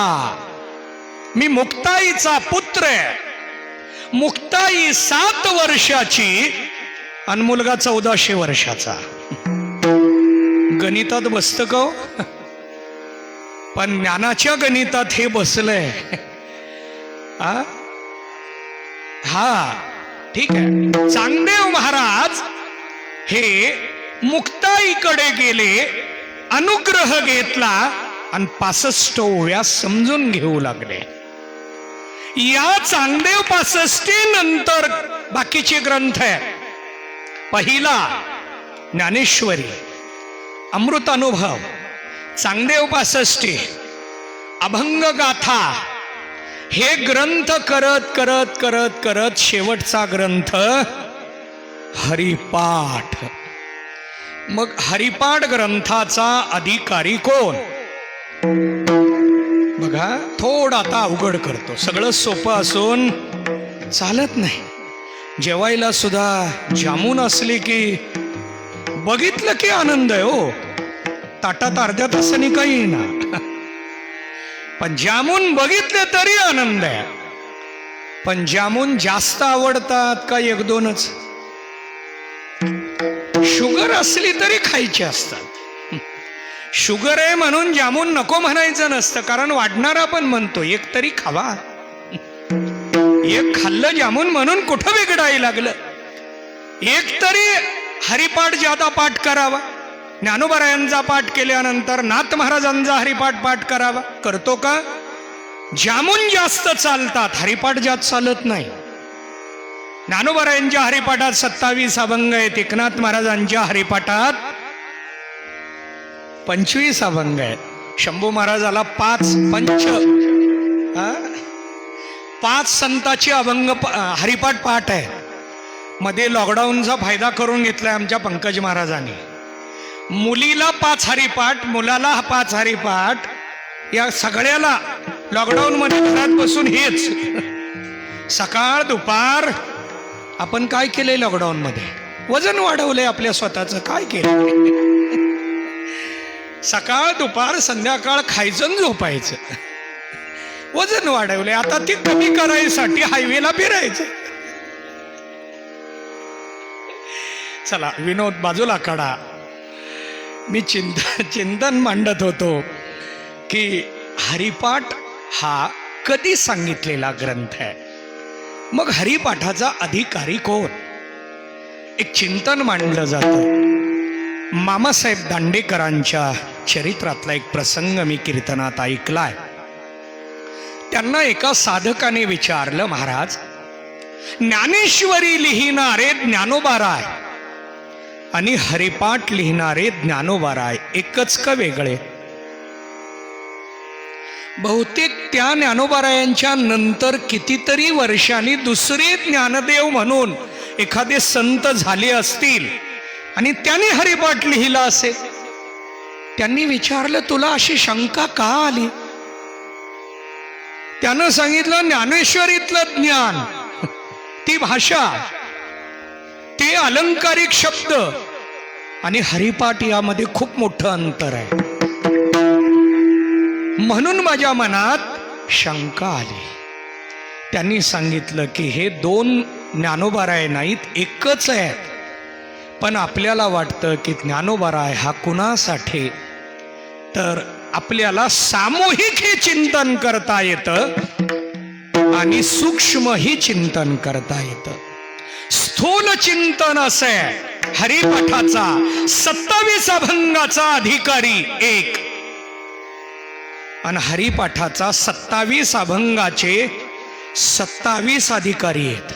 मी मुक्ताईचा पुत्र आहे. मुक्ताई 7 वर्षाची आणि मुलगा 1400 वर्षाचा. गणितात बसतं का हो? पण ज्ञानाच्या गणितात हे बसलंय. हा ठीक आहे. चांगदेव महाराज हे मुक्ताईकडे गेले, अनुग्रह घेतला आणि 65 ओव्या समजून घेऊ लागले. या चांगदेव 65 नंतर बाकीचे ग्रंथ आहेत. पहिला ज्ञानेश्वरी, अमृतानुभव, चांगदेव 65, अभंग गाथा, हे ग्रंथ करत करत करत करत शेवटचा ग्रंथ हरिपाठ. मग हरिपाठ ग्रंथाचा अधिकारी कोण? बघा, थोडं आता अवघड करतो. सगळं सोपं असून चालत नाही. जेवायला सुद्धा जामून असले की बघितलं की आनंद आहे हो. ताटात अर्ध्या तासाने काही ना, पण जामून बघितले तरी आनंद आहे. पण जामून जास्त आवडतात का 1-2च? शुगर असली तरी खायचे असतात. शुगर आहे म्हणून जामून नको म्हणायचं नसतं, कारण वाढणारा पण म्हणतो एक तरी खावा. एक खाल्लं जामून म्हणून कुठं बिघडायला लागलं. एक तरी हरिपाठ ज्यादा पाठ करावा. ज्ञानोबरायांचा पाठ केल्यानंतर नाथ महाराजांचा हरिपाठ पाठ करावा. करतो का? जामून जास्त चालतात, हरिपाठ जास्त चालत नाही. ज्ञानोबरायांच्या हरिपाठात 27 अभंग आहेत. एकनाथ महाराजांच्या हरिपाठात 25 अभंग आहेत. शंभू महाराजाला 5 संतांची अभंग हरिपाठ पाठ आहे. मध्ये लॉकडाऊनचा फायदा करून घेतलाय आमच्या पंकज महाराजांनी. मुलीला 5 हरिपाठ, मुलाला 5 हरिपाठ, या सगळ्याला लॉकडाऊन मध्ये घरात बसून हेच सकाळ दुपार. आपण काय केलंय लॉकडाऊन मध्ये? वजन वाढवलंय आपल्या स्वतःचं. काय केलं? सकाळ दुपार संध्याकाळ खायचं आणि झोपायचं. वजन वाढवलंय. आता ती कमी करायसाठी हायवेला फिरायचं. चला विनोद बाजूला काढा. मी चिंतन मांडत होतो की हरिपाठ हा कधी सांगितलेला ग्रंथ आहे. मग हरिपाठाचा अधिकारी कोण? एक चिंतन मांडलं जातं. मामासाहेब दांडेकरांच्या चरित्रातला एक प्रसंग मी कीर्तनात ऐकलाय. त्यांना एका साधकाने विचारलं, महाराज, ज्ञानेश्वरी लिहिणारे ज्ञानोबाराय आणि हरिपाठ लिहिणारे ज्ञानोबाराय एकच का वेगळे? बहुतेक त्या ज्ञानोबारायांच्या नंतर कितीतरी वर्षांनी दुसरे ज्ञानदेव म्हणून एखादे संत झाले असतील आणि त्यांनी हरिपाठ लिहिला असेल. त्यांनी विचारलं, तुला अशी शंका का आली? त्यानं सांगितलं, ज्ञानेश्वरीतलं ज्ञान, ती भाषा, ते अलंकारिक शब्द आणि हरिपाठ यामध्ये खूप मोठं अंतर आहे. म्हणून माझ्या मनात शंका आली. त्यांनी सांगितलं की हे 2 ज्ञानोबाराय नाहीत, एकच आहेत. पण आपल्याला वाटतं की ज्ञानोबाराय हा कुणासाठी? तर आपल्याला सामूहिकही चिंतन करता येतं आणि सूक्ष्मही चिंतन करता येतं. स्थूल चिंतन असं आहे, हरिपाठाचा 27 अभंगाचा अधिकारी एक आणि हरिपाठाचा 27 अभंगाचे 27 अधिकारी आहेत.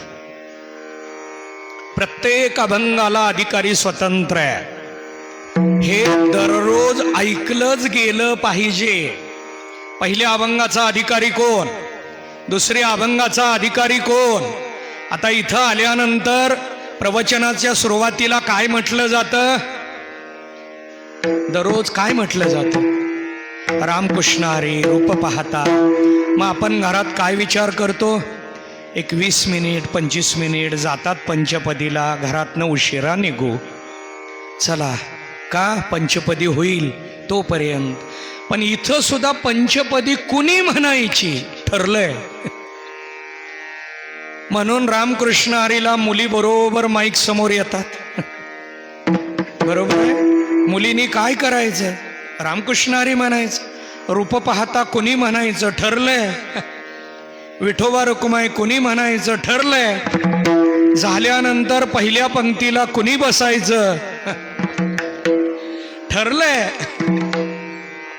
प्रत्येक अभंगाला अधिकारी स्वतंत्र आहे. हे दररोज ऐकलंच गेलं पाहिजे. पहिल्या अभंगाचा अधिकारी कोण? दुसऱ्या अभंगाचा अधिकारी कोण? आता इथं आल्यानंतर प्रवचनाच्या सुरुवातीला काय म्हटलं जातं? दररोज काय म्हटलं जातं? रामकृष्ण हरी रूप पाहता. मग आपण घरात काय विचार करतो? एक 20 मिनिट 25 मिनिट जातात पंचपदीला, घरातनं उशिरा निघू, चला का पंचपदी होईल तोपर्यंत. पण इथं सुद्धा पंचपदी कुणी म्हणायची ठरलंय? म्हणून रामकृष्ण हरीला मुली बरोबर माईक समोर येतात. बरोबर आहे. मुलींनी काय करायचंय? रामकृष्ण हरी म्हणायचं. रूप पाहता कुणी म्हणायचं ठरलंय. विठोबा रखुमाई कुणी म्हणायचं ठरलंय. झाल्यानंतर पहिल्या पंक्तीला कुणी बसायचं ठरलंय.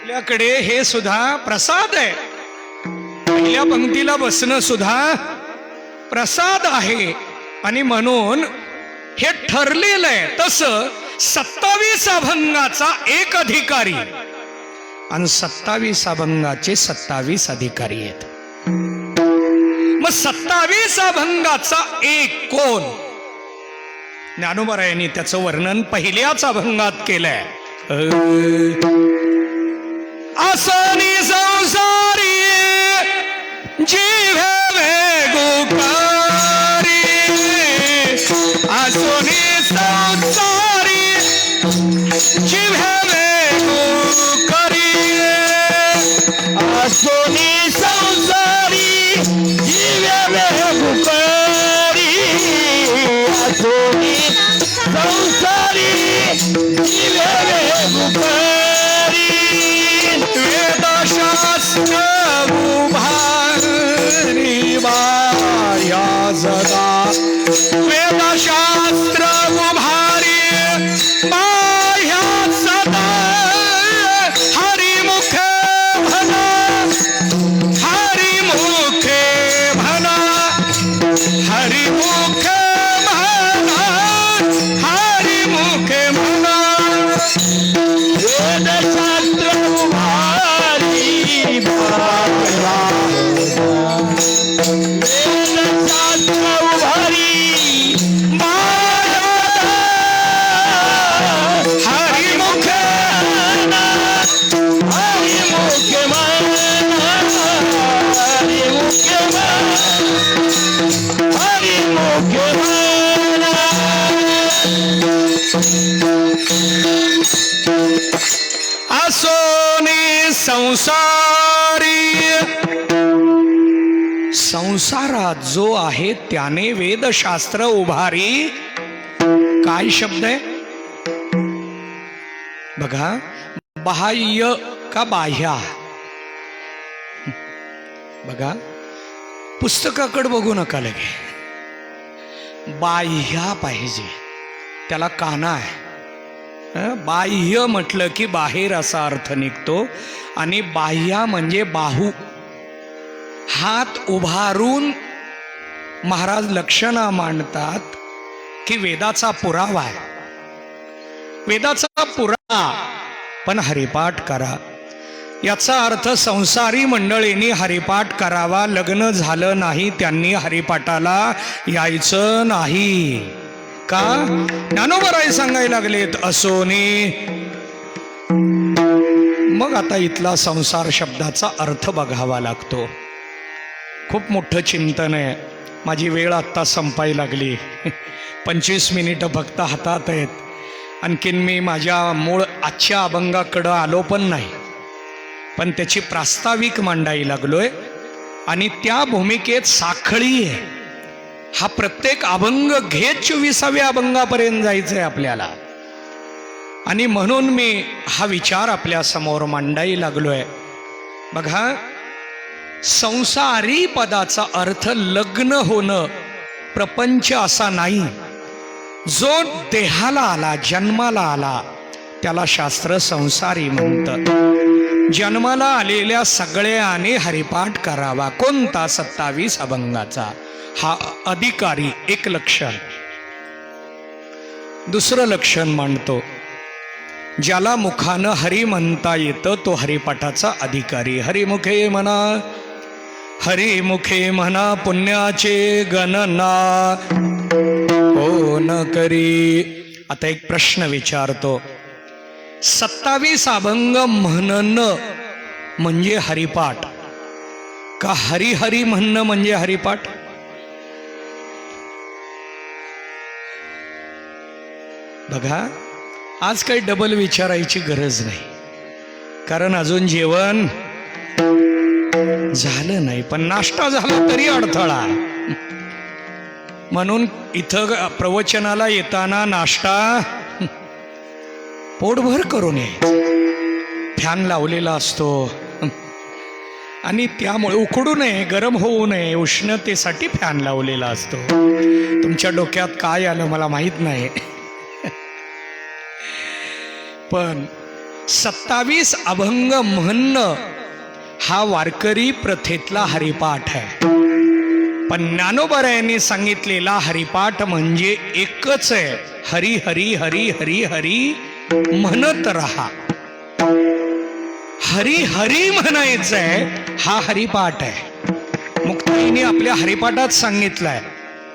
आपल्याकडे हे सुद्धा प्रसाद आहे. पहिल्या पंक्तीला बसणं सुद्धा प्रसाद आहे. आणि म्हणून हे ठरलेलं आहे. तसं 27 अभंगाचा एक अधिकारी आणि 27 अभंगाचे 27 अधिकारी आहेत. मग 27 अभंगाचा एक कोण? ज्ञानोबरायांनी त्याचं वर्णन पहिल्याच अभंगात केलंय. आसनी संसारी जीवे वेगुकारी, आसनी संसारी जीवे वेगुकारी, आसोनी संसारी जीवे वेगुकारी, आसोनी संसारी जीवे वेगुकारी, वेदशास्त्र उभारी बाह्या सदा, वेदशास्त्र उभारी बाह्या सदा, हरिमुखे म्हणा, हरिमुखे म्हणा, हरिमुखे म्हणा, हरिमुखे म्हणा. वेदशास्त्र उभारी बाह्या, वेदशास्त्र उभारी बाह्या हरिमुखे म्हणा, हरिमुखे म्हणा, हरिमुखे म्हणा, हरिमुखे म्हणा. आसोनी संसारी. संसारात जो आहे त्याने वेदशास्त्र उभारी. काय शब्द आहे बघा. बाह्य का बाह्या? बघा, पुस्तकाकडे बघू नका लगे. बाह्या पाहिजे, त्याला काना आहे. बाह्य म्हटलं की बाहेर असा अर्थ निघतो. आणि बाह्या म्हणजे बाहू, हात उभारून महाराज लक्षणा मांडतात की वेदाचा पुरावा आहे. वेदाचा पुरावा पण हरिपाठ करा. याचा अर्थ संसारी मंडळींनी हरिपाठ करावा. लग्न झालं नाही त्यांनी हरिपाठाला यायचं नाही. का? ज्ञानोबराय सांगायला लागलेत असोनी. मग आता इथला संसार शब्दाचा अर्थ बघावा लागतो. खूप मोठं चिंतन आहे. माझी वेळ आत्ता संपायला लागली. 25 मिनिटं फक्त हातात आहेत. आणखीन मी माझ्या मूळ आजच्या अभंगाकडं आलो पण नाही, पण त्याची प्रास्ताविक मांडायला लागलोय. आणि त्या भूमिकेत साखळी आहे. हा प्रत्येक अभंग घेत 24व्या अभंगापर्यंत जायचंय आपल्याला. आणि म्हणून मी हा विचार आपल्या समोर मांडायला लागलोय. बघा, संसारी पदाचा अर्थ लग्न होणं, प्रपंच असा नाही. जो देहाला आला, जन्माला आला, त्याला शास्त्र संसारी म्हणतं. जन्माला आलेल्या सगळ्याने हरिपाठ करावा. कोणता? 27 अभंगाचा. हा अधिकारी एक लक्षण. दुसरं लक्षण मांडतो, ज्याला मुखानं हरी म्हणता येतं तो हरिपाठाचा अधिकारी. हरिमुखे म्हणा, हरिमुखे म्हणा, पुण्याचे गणना हो न करी. आता एक प्रश्न विचारतो. 27 अभंग म्हणणं म्हणजे हरिपाठ का हरी हरी म्हणणं म्हणजे हरिपाठ? बघा, आज काही डबल विचारायची गरज नाही, कारण अजून जेवण झालं नाही. पण नाश्ता झाला तरी अडथळा. म्हणून इथं प्रवचनाला येताना नाश्ता पोटभर करून यायचं. फॅन लावलेला असतो आणि त्यामुळे उकडू नये, गरम होऊ नये, उष्णतेसाठी फॅन लावलेला असतो. तुमच्या डोक्यात काय आलं मला माहीत नाही. पण 27 अभंग म्हणणं हा वारकरी प्रथेतला हरिपाठ आहे. पण ज्ञानोबरायांनी सांगितलेला हरिपाठ म्हणजे एकच आहे, हरी हरी हरी हरी हरी म्हणत रहा. हरी हरी म्हणायचंय हा हरिपाठ आहे. मुक्ताईने आपल्या हरिपाठात सांगितलंय.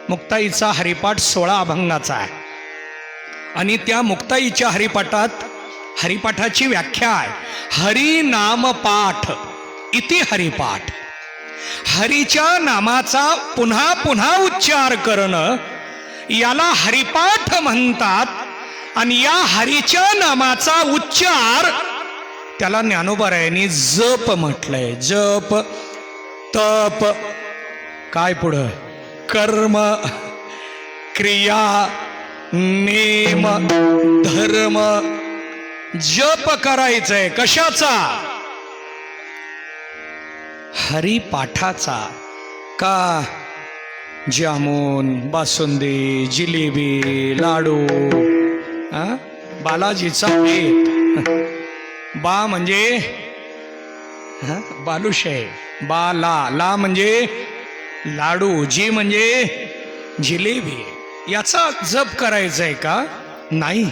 मुक्ताईचा हरिपाठ 16 अभंगाचा आहे आणि त्या मुक्ताईच्या हरिपाठात हरिपाठाची व्याख्या आहे, हरी नाम पाठ इति हरिपाठ. हरीच्या नामाचा पुन्हा पुन्हा उच्चार करणं याला हरिपाठ म्हणतात. आणि या हरीच्या नामाचा उच्चार त्याला ज्ञानोबरायांनी जप म्हटलंय. जप, तप, काय पुढं, कर्म, क्रिया, नेम, धर्म. जप करायचंय कशाचा? हरिपाठाचा. का? जामून, बासुंदी, जिलेबी, लाडू, बालाजीचा बेत. बा म्हणजे बालुशाही, ला म्हणजे लाडू, जी म्हणजे जिलेबी. याचा जप करायचा आहे का? नाही.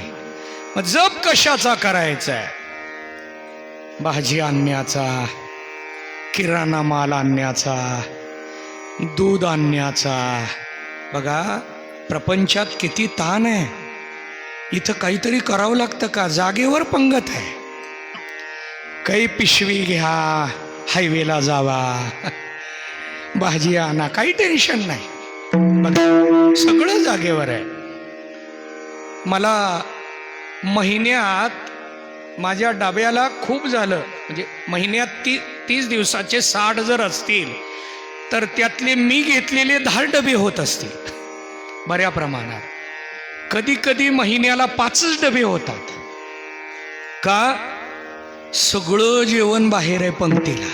मग जप कशाचा करायचा आहे? भाजी आणण्याचा, किराणा माल आणण्याचा, दूध आणण्याचा. बघा प्रपंचात किती ताण आहे. इथं काहीतरी करावं लागतं का? जागेवर पंगत आहे. काही पिशवी घ्या, हायवेला जावा, भाजी आणा, काही टेन्शन नाही. बघा सगळं जागेवर आहे. मला महिन्यात माझ्या डब्याला खूप झालं, म्हणजे महिन्यात 30 दिवसाचे 60 जर असतील तर त्यातले मी घेतलेले 10 डबे होत असतील बऱ्या प्रमाणात. कधी कधी महिन्याला 5 डबे होतात. का? सगळं जेवण बाहेर आहे पंक्तीला.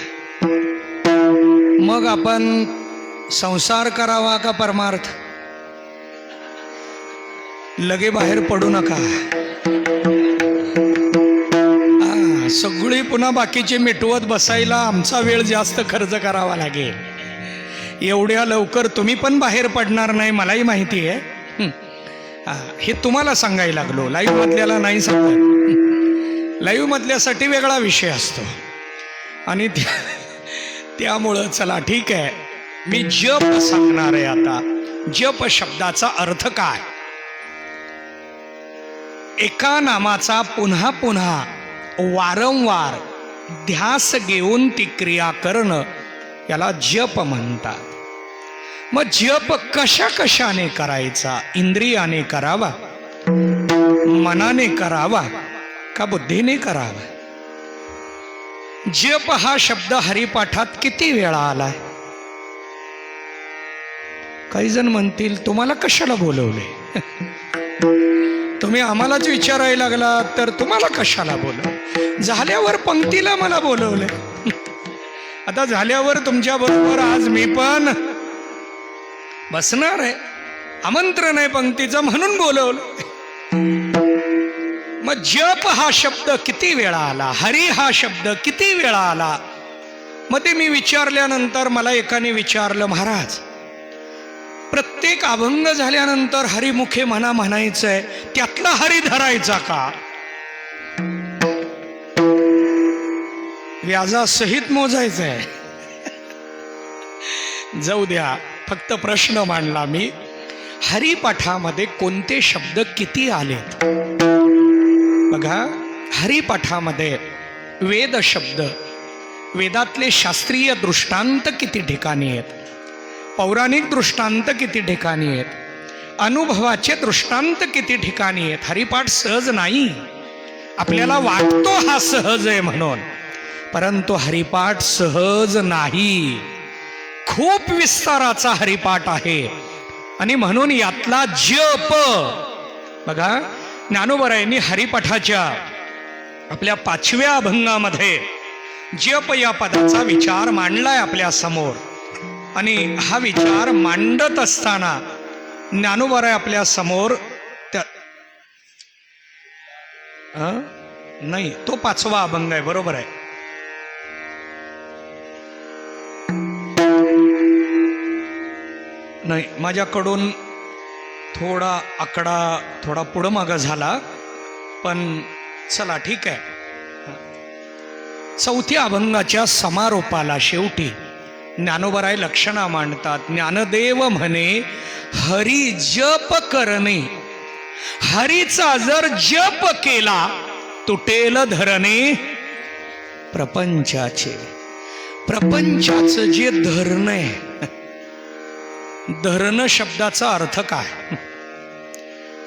मग आपण संसार करावा का परमार्थ? लगे बाहेर पडू नका. सगळी पुन्हा बाकीचे मिटवत बसायला आमचा वेळ जास्त खर्च करावा लागेल. एवढ्या लवकर तुम्ही पण बाहेर पडणार नाही, मलाही माहिती आहे. हे तुम्हाला सांगायला लागलो, लाईव्ह मधल्याला नाही सांगत. लाईव्ह मधल्यासाठी वेगळा विषय असतो. आणि त्यामुळं चला ठीक आहे, मी जप सांगणार आहे आता. जप शब्दाचा अर्थ काय? एका नामाचा पुन्हा पुन्हा वारंवार ध्यास घेऊन ती क्रिया करणं याला जप म्हणतात. मग जप कशा कशाने करायचा? इंद्रियाने करावा, मनाने करावा का बुद्धीने करावा? जप हा शब्द हरिपाठात किती वेळा आलाय? काही जण म्हणतील तुम्हाला कशाला बोलवले? तुम्ही आम्हालाच विचारायला लागला तर तुम्हाला कशाला बोलव? झाल्यावर पंक्तीला मला बोलवले. आता झाल्यावर तुमच्या बरोबर आज मी पण बसणार आहे. आमंत्रण आहे पंक्तीचं म्हणून बोलवलं. मग जप हा शब्द किती वेळा आला? हरी हा शब्द किती वेळा आला? मग ते मी विचारल्यानंतर मला एकाने विचारलं, महाराज प्रत्येक अभंग झाल्यानंतर हरिमुखे म्हणा म्हणायचंय, त्यातला हरी धरायचा का? व्याजासहित मोजायचंय? जाऊ द्या, फक्त प्रश्न मांडला मी. हरिपाठामध्ये कोणते शब्द किती आलेत? बघा हरिपाठामध्ये वेद शब्द, वेदातले शास्त्रीय दृष्टांत किती ठिकाणी आहेत, पौराणिक दृष्टांत किती ठिकाणी आहेत, अनुभवाचे दृष्टांत किती ठिकाणी आहेत. हरिपाठ सहज नाही. आपल्याला वाटतो हा सहज आहे म्हणून, परंतु हरिपाठ सहज नाही. खूप विस्ताराचा हरिपाठ आहे. आणि म्हणून यातला जप बघा, ज्ञानोबरायांनी हरिपाठाच्या आपल्या 5व्या अभंगामध्ये जप या पदाचा विचार मांडलाय आपल्या समोर. आणि हा विचार मांडत असताना ज्ञानोबराय आपल्या समोर त्या नाही, तो 5वा अभंग आहे, बरोबर आहे. नाही, माझ्याकडून थोडा आकडा थोडा पुढं मागं झाला, पण चला ठीक आहे. 4थ्या अभंगाच्या समारोपाला शेवटी ज्ञानोबराय लक्षणा मांडतात. ज्ञानदेव म्हणे हरी जप करणे, हरीचा जर जप केला तुटेल धरणे प्रपंचाचे. प्रपंचाचं जे धरण आहे, धरण शब्दाचा अर्थ काय?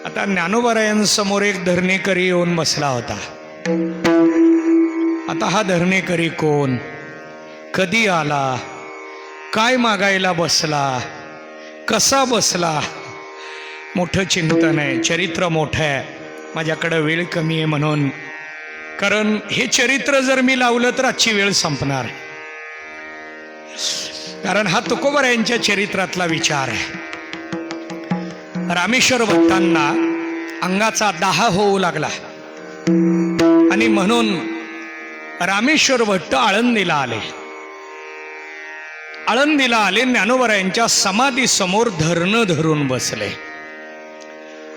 आता ज्ञानोबरायांसमोर एक धरणेकरी येऊन बसला होता. आता हा धरणेकरी कोण, कधी आला, काय मागायला बसला, कसा बसला, मोठं चिंतन आहे, चरित्र मोठं आहे. माझ्याकडं वेळ कमी आहे म्हणून, कारण हे चरित्र जर मी लावलं तर आजची वेळ संपणार, कारण हा तुकोबरायांच्या चरित्रातला विचार आहे. रामेश्वर भक्तांना अंगाचा दाह होऊ लागला आणि म्हणून रामेश्वर भट्ट आळंदीला आले. आळंदीला आले, ज्ञानोबरायांच्या समाधी समोर धरणं धरून बसले.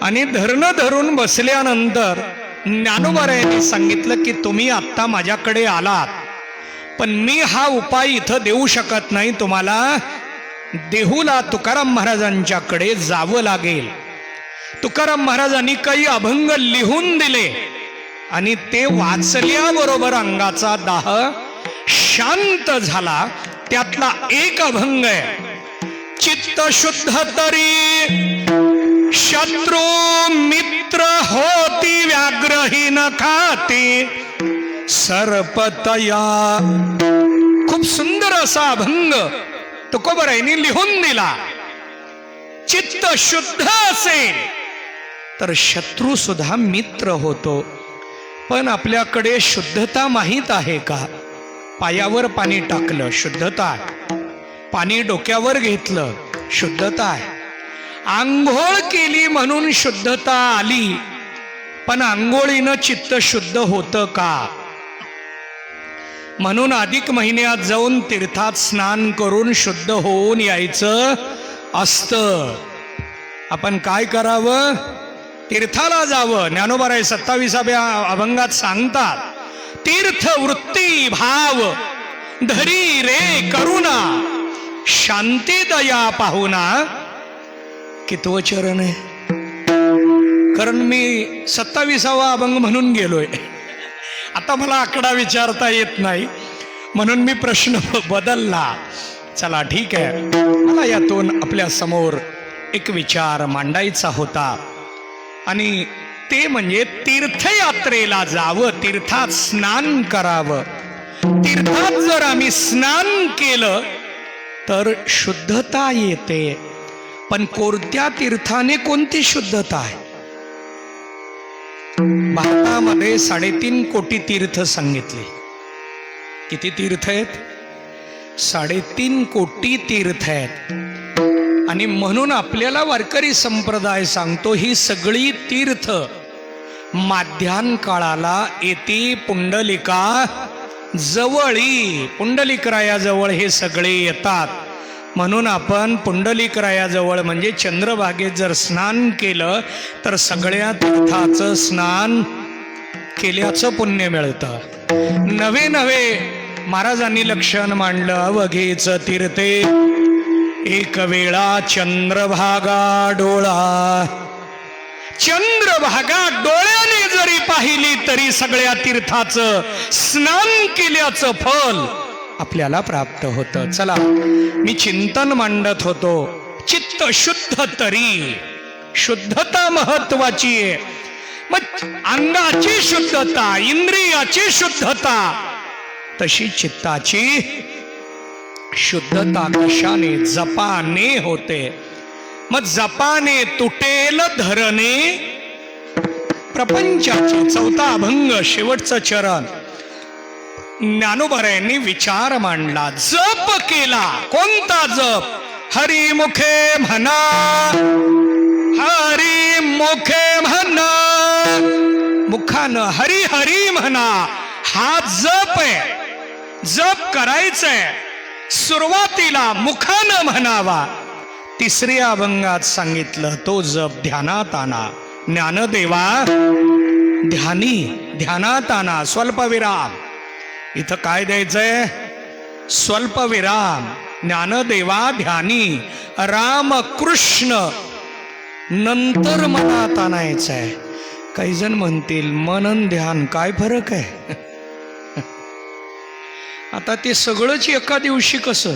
आणि धरणं धरून बसल्यानंतर ज्ञानोबरायांनी सांगितलं की तुम्ही आत्ता माझ्याकडे आलात, पण मी हा उपाय इथं देऊ शकत नाही, तुम्हाला देहूला तुकाराम महाराजांच्याकडे जावं लागेल. तुकाराम महाराजांनी काही अभंग लिहून दिले आणि ते वाचल्याबरोबर अंगाचा दाह शांत झाला. त्यातला एक अभंग आहे, चित्त शुद्ध तरी शत्रू मित्र होती, व्याघ्रहीन खाती सर्पतया. खूप सुंदर असा अभंग तुकोबरायांनी लिहून दिला. चित्त शुद्ध असेल तर शत्रू सुद्धा मित्र होतो. पण आपल्याकडे शुद्धता माहीत आहे का? पायावर पाणी टाकलं, शुद्धता आहे. पाणी डोक्यावर घेतलं, शुद्धता आहे. आंघोळ केली म्हणून शुद्धता आली, पण आंघोळीनं चित्त शुद्ध होतं का? म्हणून अधिक महिन्यात जाऊन तीर्थात स्नान करून शुद्ध होऊन यायचं असतं. आपण काय करावं? तीर्थाला जावं. ज्ञानोबराय 27व्या अभंगात सांगतात, तीर्थ वृत्ती भाव धरी रे करुणा, शांती दया पाहुना. कितवं चरण आहे? कारण मी 27वा अभंग म्हणून गेलोय, आता मला आकडा विचारता येत नाही, म्हणून मी प्रश्न बदलला. चला ठीक आहे, मला यातून आपल्या समोर एक विचार मांडायचा होता, आणि ते म्हणजे तीर्थयात्रेला जावं, तीर्थात स्नान करावं. तीर्थात जर आम्ही स्नान केलं तर शुद्धता येते. पण कोणत्या तीर्थाने कोणती शुद्धता आहे? भारतामध्ये 3.5 कोटी तीर्थ सांगितले. किती तीर्थ आहेत? 3.5 कोटी तीर्थ आहेत. आणि म्हणून आपल्याला वारकरी संप्रदाय सांगतो, ही सगळी तीर्थ माध्यान काळाला येती पुंडलिका जवळी. पुंडलिकरायाजवळ हे सगळे येतात. म्हणून आपण पुंडलिकरायाजवळ म्हणजे चंद्रभागेत जर स्नान केलं तर सगळ्या तीर्थाचं स्नान केल्याचं पुण्य मिळतं. नवे नवे महाराजांनी लक्षण मांडलं, अवघेच तीर्थे एक वेळा चंद्रभागा डोळा. चंद्रभागा डोळ्याने जरी पाहिली तरी सगळ्या तीर्थाचं स्नान केल्याचं फल आपल्याला प्राप्त होतं. चला, मी चिंतन मांडत होतो, चित्त शुद्ध तरी शुद्धता महत्वाची आहे. मग अंगाची शुद्धता, इंद्रियाची शुद्धता, तशी चित्ताची शुद्धता कशाने? जपाने होते. मग जपाने तुटेल धरणे प्रपंचाचे चौथा अभंग शेवटचं चरण ज्ञानोबरायांनी विचार मांडला. जप केला. कोणता जप? हरिमुखे म्हणा, हरिमुखे म्हणा, मुखानं हरी हरी म्हणा. हा जप आहे. जप करायचंय. सुरुवातीला मुखानं म्हणावा. तिसऱ्या अभंगात सांगितलं तो जप ध्यानात आणा. ज्ञानदेवा ध्यानी, ध्यानात आणा. स्वल्पविराम. इथं काय द्यायचंय? स्वल्पविराम. ज्ञानदेवा ध्यानी, रामकृष्ण नंतर मनात आणायचंय. काही जण म्हणतील मनन ध्यान काय फरक आहे? आता ते सगळंच एका दिवशी कसं?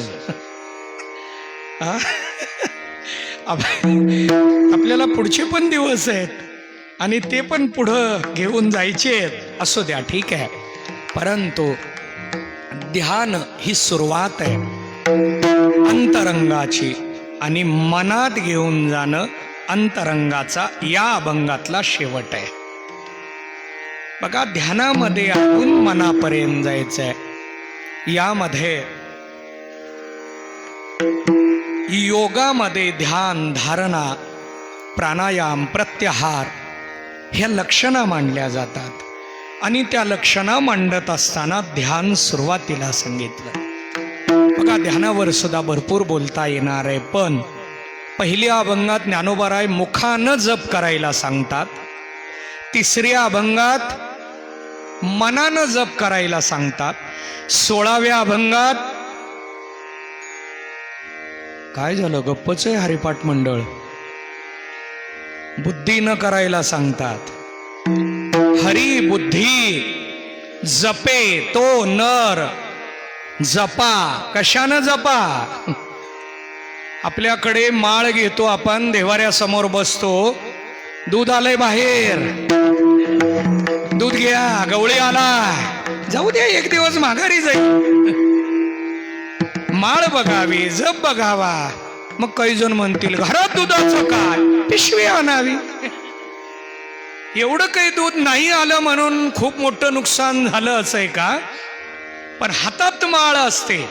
आपल्याला पुढचे पण दिवस आहेत आणि ते पण पुढं घेऊन जायचे आहेत. असू द्या, ठीक आहे. परंतु ध्यान ही सुरुवात आहे अंतरंगाची आणि मनात घेऊन जाणं अंतरंगाचा या अभंगातला शेवट आहे. बघा, ध्यानामध्ये आपण मनापर्यंत जायचंय. यामध्ये योगामध्ये ध्यान, धारणा, प्राणायाम, प्रत्याहार ह्या लक्षणा मांडल्या जातात आणि त्या लक्षणा मांडत असताना ध्यान सुरुवातीला सांगितलं. बघा, ध्यानावर सुद्धा भरपूर बोलता येणार आहे, पण पहिल्या अभंगात ज्ञानोबाराय मुखानं जप करायला सांगतात. तिसऱ्या अभंगात मनानं जप करायला सांगतात. 16व्या अभंगात काय झालं? गप्पच आहे हरिपाठ मंडळ. बुद्धीनं करायला सांगतात. हरी बुद्धी जपे तो नर जपा. कशानं जपा? आपल्याकडे माळ घेतो आपण, देवाऱ्यासमोर बसतो, दूध आलंय बाहेर, दूध घ्या, गवळी आला, जाऊ द्या, एक दिवस माघारी जाईल. माळ बघावी, जप बघावा. मग काही जण म्हणतील घरात दुधाचं काय, पिशवी आणावी. एवढं काही दूध नाही आलं म्हणून खूप मोठं नुकसान झालं असं आहे का? पण हातात माळ असते,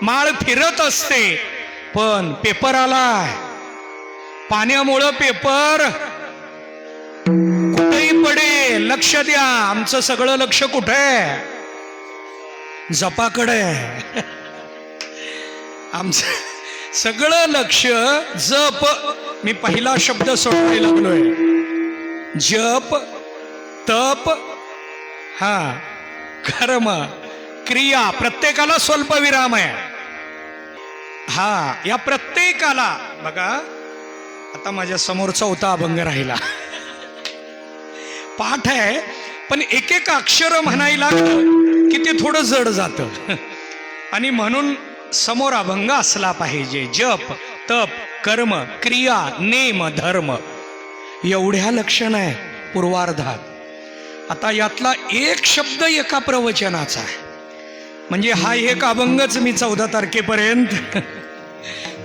माळ फिरत असते, पण पेपर आला, पाण्यामुळं पेपर कुठेही पडे. लक्ष द्या. आमचं सगळं लक्ष कुठे? जपाकडे. आमचं सगळं लक्ष जप. मी पहिला शब्द सोडवायला लागलोय. जप, तप, हा, कर्म, क्रिया. प्रत्येकाला स्वल्पविराम आहे. हा, या प्रत्येकाला बघा. आता माझ्या समोर चौथा अभंग राहिला. पाठ आहे, पण एक एक अक्षर म्हणायला की ते थोडं जड जातं आणि म्हणून समोर अभंग असला पाहिजे. जप, तप, कर्म, क्रिया, नेम, धर्म. एवढ्या लक्षण आहे पूर्वार्धात. आता यातला एक शब्द एका प्रवचनाचा आहे. म्हणजे हा एक अभंगच मी 14 तारखेपर्यंत.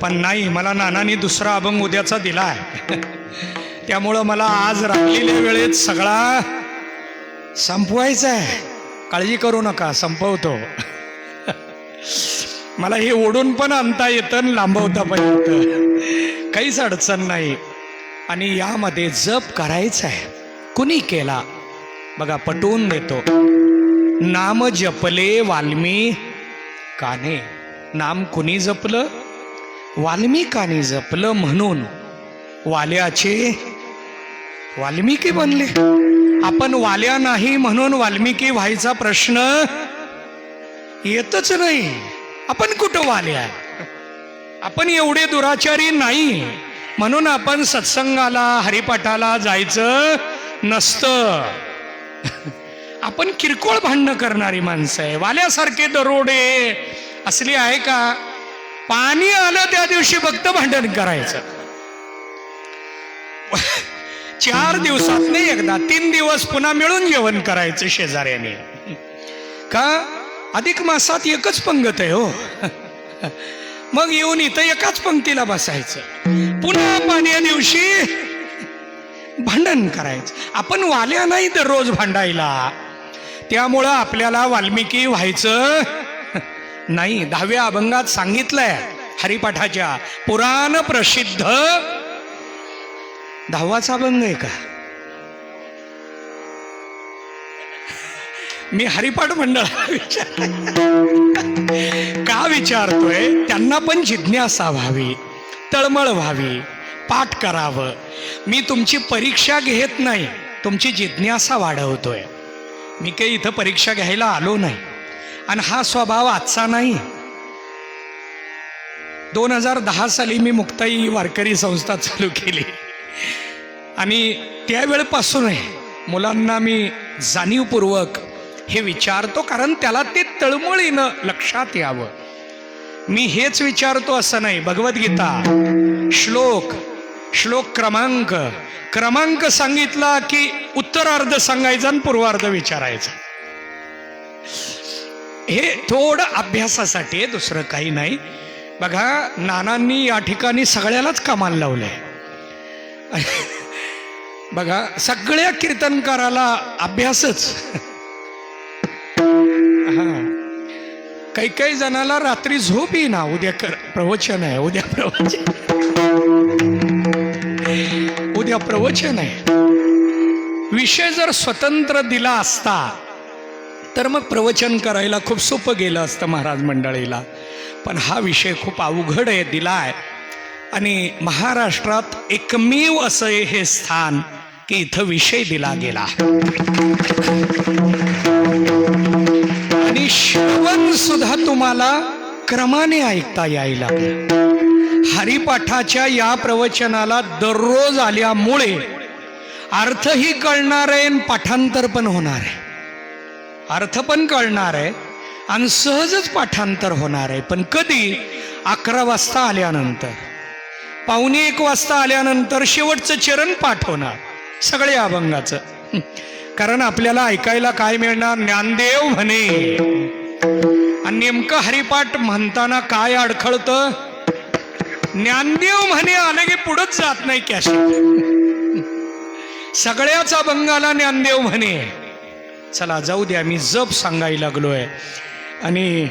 पण नाही, मला नानांनी दुसरा अभंग उद्याचा दिला आहे. त्यामुळं मला आज राहिलेल्या वेळेत सगळा संपवायचा आहे. काळजी करू नका, संपवतो. मला हे ओढून पण आणता येतं आणि लांबवता पण येतं, काहीच अडचण नाही. आणि यामध्ये जप करायचा आहे. कुणी केला बघा, पटवून देतो. नाम जपले वाल्मिकाने. नाम कुणी जपलं? वाल्मिकाने जपलं, म्हणून वाल्याचे वाल्मिकी बनले. आपण वाल्या नाही म्हणून वाल्मिकी व्हायचा प्रश्न येतच नाही. आपण कुठं वाल्या? आपण एवढे दुराचारी नाही म्हणून आपण सत्संगाला, हरिपाठाला जायचं नसतं. आपण किरकोळ भांडणं करणारी माणसं आहे. वाल्यासारखे दरोडे असली आहे का? पाणी आलं त्या दिवशी फक्त भांडण करायचं. 4 दिवसात नाही एकदा, 3 दिवस पुन्हा मिळून जेवण करायचं शेजाऱ्याने. का? अधिक मासात एकच पंगत आहे हो. मग येऊन इथं एकाच पंक्तीला बसायचं, पुन्हा पाण्या दिवशी भांडण करायचं. आपण वाल्या नाही दररोज भांडायला, त्यामुळं आपल्याला वाल्मिकी व्हायचं नाही. 10व्या अभंगात सांगितलंय हरिपाठाच्या, पुराण प्रसिद्ध 10वाचा अभंग आहे का? मी हरिपाठ मंडळाला का विचारतोय, त्यांना पण जिज्ञासा व्हावी, तळमळ व्हावी, पाठ करावं. मी तुमची परीक्षा घेत नाही, तुमची जिज्ञासा वाढवतोय. मी काही इथं परीक्षा घ्यायला आलो नाही, आणि हा स्वभाव आजचा नाही. 2010 साली मी मुक्ताई वारकरी संस्था चालू केली, आणि त्यावेळेपासून मुलांना मी जाणीवपूर्वक हे विचारतो, कारण त्याला ते तळमळीनं लक्षात यावं. मी हेच विचारतो असं नाही. भगवद्गीता श्लोक क्रमांक सांगितला की उत्तरार्ध सांगायचा आणि पूर्वार्ध विचारायचा. हे थोडं अभ्यासासाठी आहे, दुसरं काही नाही. बघा, नानांनी या ठिकाणी सगळ्यालाच कामाला लावलंय. बघा, सगळ्या कीर्तनकाराला अभ्यासच. काही जणाला रात्री झोप येईना, उद्या प्रवचन आहे, उद्या प्रवचन आहे. विषय जर स्वतंत्र दिला असता तर मग प्रवचन करायला खूप सोपं गेलं असतं महाराज मंडळीला. पण हा विषय खूप अवघड आहे दिलाय, आणि महाराष्ट्रात एकमेव असं हे स्थान की इथं विषय दिला गेला. आणि श्रवण सुद्धा तुम्हाला क्रमाने ऐकता यायला. हरिपाठाच्या या प्रवचनाला दररोज आल्यामुळे अर्थही कळणार आहे, पाठांतर पण होणार आहे. अर्थ पण कळणार आहे आणि सहजच पाठांतर होणार आहे. पण कधी? 11 वाजता आल्यानंतर, 1:45 वाजता आल्यानंतर शेवटचं चरण पाठ होणार सगळ्या अभंगाचं. कारण आपल्याला ऐकायला काय मिळणार? ज्ञानदेव म्हणे. आणि नेमकं हरिपाठ म्हणताना काय अडखळतं? ज्ञानदेव म्हणे आलं की पुढंच जात नाही कॅसेट. सगळ्याच अभंगाला ज्ञानदेव म्हणे. चला जाऊ द्या, मी जप सांगायला लागलोय. आणि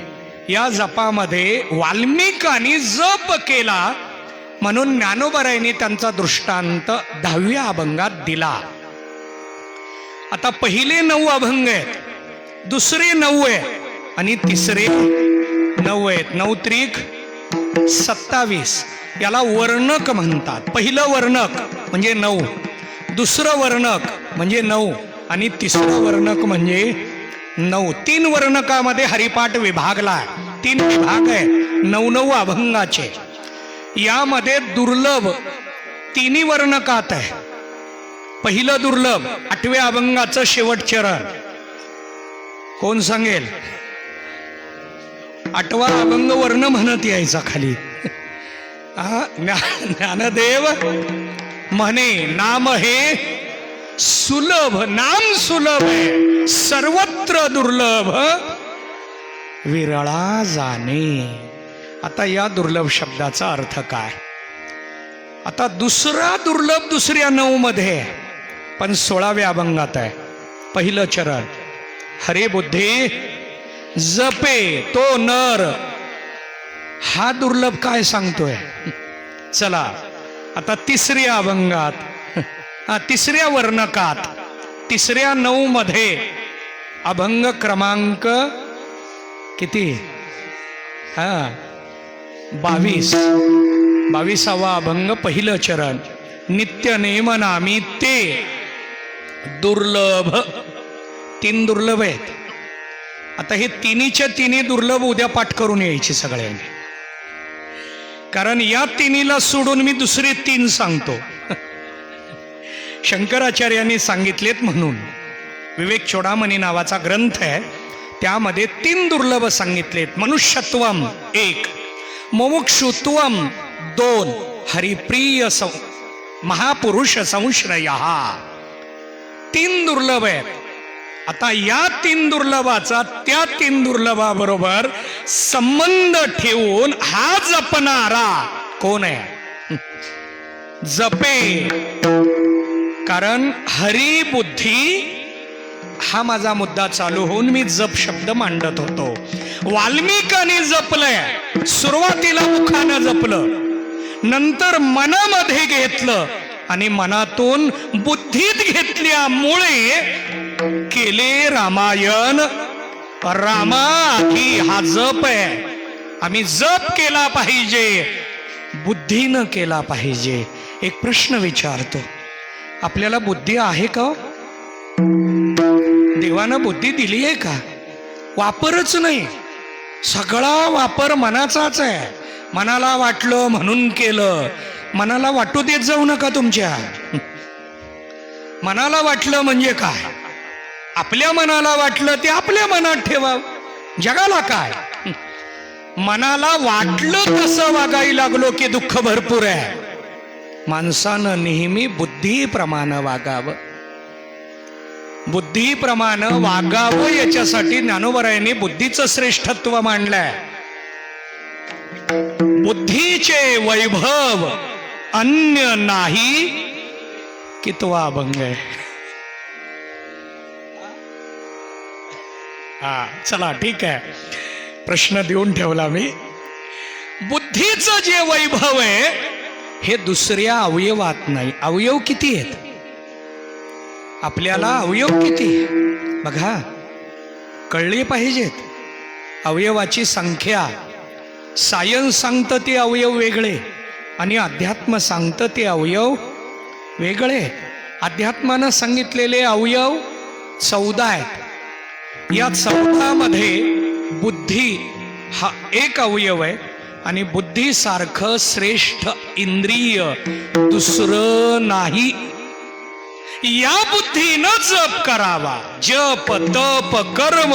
या जपामध्ये वाल्मिकांनी जप केला म्हणून ज्ञानोबरायांनी त्यांचा दृष्टांत 10व्या अभंगात दिला. आता पहिले 9 अभंग आहेत, दुसरे 9 आहे आणि तिसरे 9 आहेत. 9 त्रिक 27. याला वर्णक म्हणतात. पहिलं वर्णक म्हणजे 9, दुसरं वर्णक म्हणजे 9 आणि तिसरं वर्णक म्हणजे 9. 3 वर्णकामध्ये हरिपाठ विभागला. 3 विभाग आहे 9 अभंगाचे. यामध्ये दुर्लभ 3 वर्णकात आहे. पहिलं दुर्लभ 8व्या अभंगाचं शेवट चरण. कोण सांगेल? 8वा अभंग वर्ण म्हणत यायचा खाली. ज्ञानदेव म्हणे नाम हे सुलभ, नाम सुलभ आहे, सर्वत्र दुर्लभ विरळा जाणे. आता या दुर्लभ शब्दाचा अर्थ काय? आता दुसरा दुर्लभ दुसऱ्या 9 मध्ये, पण 16व्या अभंगात आहे. पहिलं चरण हरे बुद्धी जपे तो नर. हा दुर्लभ काय सांगतोय? चला आता तिसऱ्या अभंगात, तिसऱ्या वर्णकात, तिसऱ्या 9 मध्ये अभंग क्रमांक किती? 22वा अभंग पहिलं चरण. नित्य नेम नामी ते दुर्लभ. 3 दुर्लभ आहेत. आता हे तिन्हीच्या तिन्ही दुर्लभ उद्या पाठ करून यायचे सगळ्यांनी, कारण या 3ला सोडून मी दुसरे 3 सांगतो. शंकराचार्यांनी सांगितलेत म्हणून. विवेक चोडामणी नावाचा ग्रंथ आहे, त्यामध्ये 3 दुर्लभ सांगितलेत. मनुष्यत्वम 1, मुमुक्षुत्वम 2, हरिप्रिय महापुरुष संश्रयः. 3 दुर्लभ आहेत. आता या 3 दुर्लभाचा त्या 3 दुर्लभाबरोबर संबंध ठेवून हा जपणारा कोण आहे? जपे. कारण हरी बुद्धी हा माझा मुद्दा चालू होऊन मी जप शब्द मांडत होतो. वाल्मिकांनी जपलंय. सुरुवातीला मुखानं जपलं, नंतर मनामध्ये घेतलं आणि मनातून बुद्धीत घेतल्यामुळे केले रामायण. रामा ही हा जप आहे. आम्ही जप केला पाहिजे, बुद्धीनं केला पाहिजे. एक प्रश्न विचारतो, आपल्याला बुद्धी आहे का? देवानं बुद्धी दिली आहे का? वापरच नाही. सगळा वापर मनाचाच आहे. मनाला वाटलं म्हणून केलं. मनाला वाटू देत जाऊ नका तुमच्या. मनाला वाटलं म्हणजे काय? आपल्या मनाला वाटलं ते आपल्या मनात ठेवावं. जगाला काय? मनाला वाटलं तसं वागायला लागलो की दुःख भरपूर आहे. माणसानं नेहमी बुद्धीप्रमाणे वागावं. बुद्धीप्रमाणे वागावं याच्यासाठी ज्ञानोबरायांनी बुद्धीचं श्रेष्ठत्व मांडलंय. बुद्धीचे वैभव अन्य नाही कितवा अभंग आहे. हा चला ठीक आहे, प्रश्न देऊन ठेवला मी. बुद्धीचं जे वैभव आहे हे दुसऱ्या अवयवात नाही. अवयव किती आहेत आपल्याला? अवयव किती बघा, कळले पाहिजेत. अवयवाची संख्या सायन्स सांगतं ते अवयव वेगळे आणि अध्यात्म सांगतं ते अवयव वेगळे. अध्यात्मानं सांगितलेले अवयव 14 आहेत. या 14 मध्ये बुद्धी हा एक अवयव आहे आणि बुद्धीसारखं श्रेष्ठ इंद्रिय दुसरं नाही. या बुद्धीनं जप करावा. जप तप कर्म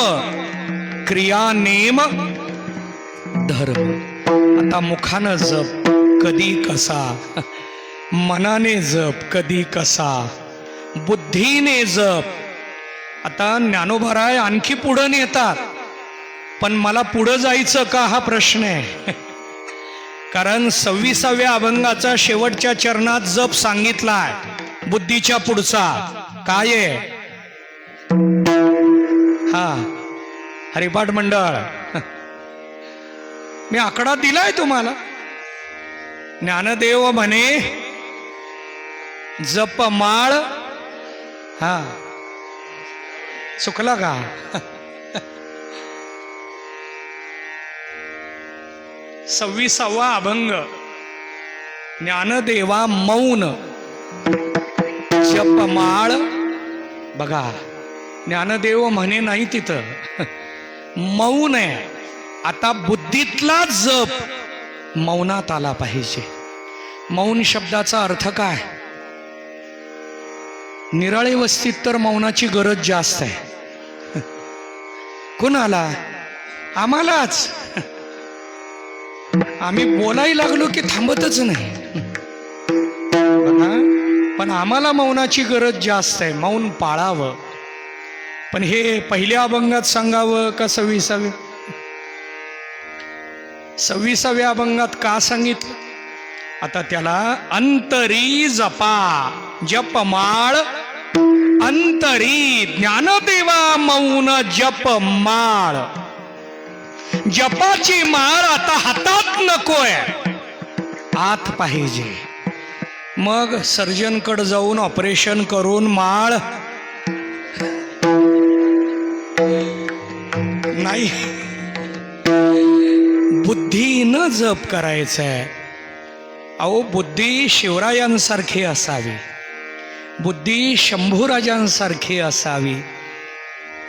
क्रिया नेम धर्म. आता मुखानं जप कधी कसा, मनाने जप कधी कसा, बुद्धीने जप. आता ज्ञानोबराय आणखी पुढं नेतात, पण मला पुढं जायचं का हा प्रश्न आहे. कारण 26व्या अभंगाचा शेवटच्या चरणात जप सांगितलाय. बुद्धीच्या पुढचा काय आहे? हा हरिपाठ मंडळ, मी आकडा दिलाय तुम्हाला. ज्ञानदेव म्हणे जप माळ. हा चुकला का? 26वा अभंग ज्ञानदेवा मौन जपमाळ. बघा ज्ञानदेव म्हणे नाही तिथं, मौन आहे. आता बुद्धीतला जप मौनात आला पाहिजे. मौन शब्दाचा अर्थ काय? निराळे वस्तीत तर मौनाची गरज जास्त आहे. कुणाला? आम्हालाच. आम्ही बोलायला लागलो की थांबतच नाही. पण आम्हाला मौनाची गरज जास्त आहे. मौन पाळावं. पण हे पहिल्या अभंगात सांगावं का 26व्या? 26व्या अभंगात का सांगितलं? आता त्याला अंतरी जपा जपमाळ. अंतरी ज्ञानदेवा मौन जपमाळ. जपाची माळ आता हातात नकोय, आत पाहिजे. मग सर्जनकडे जाऊन ऑपरेशन करून माळ नाही, बुद्धीनं जप करायचंय. अहो बुद्धी शिवरायांसारखी असावी. बुद्धी शंभूराजांसारखी असावी.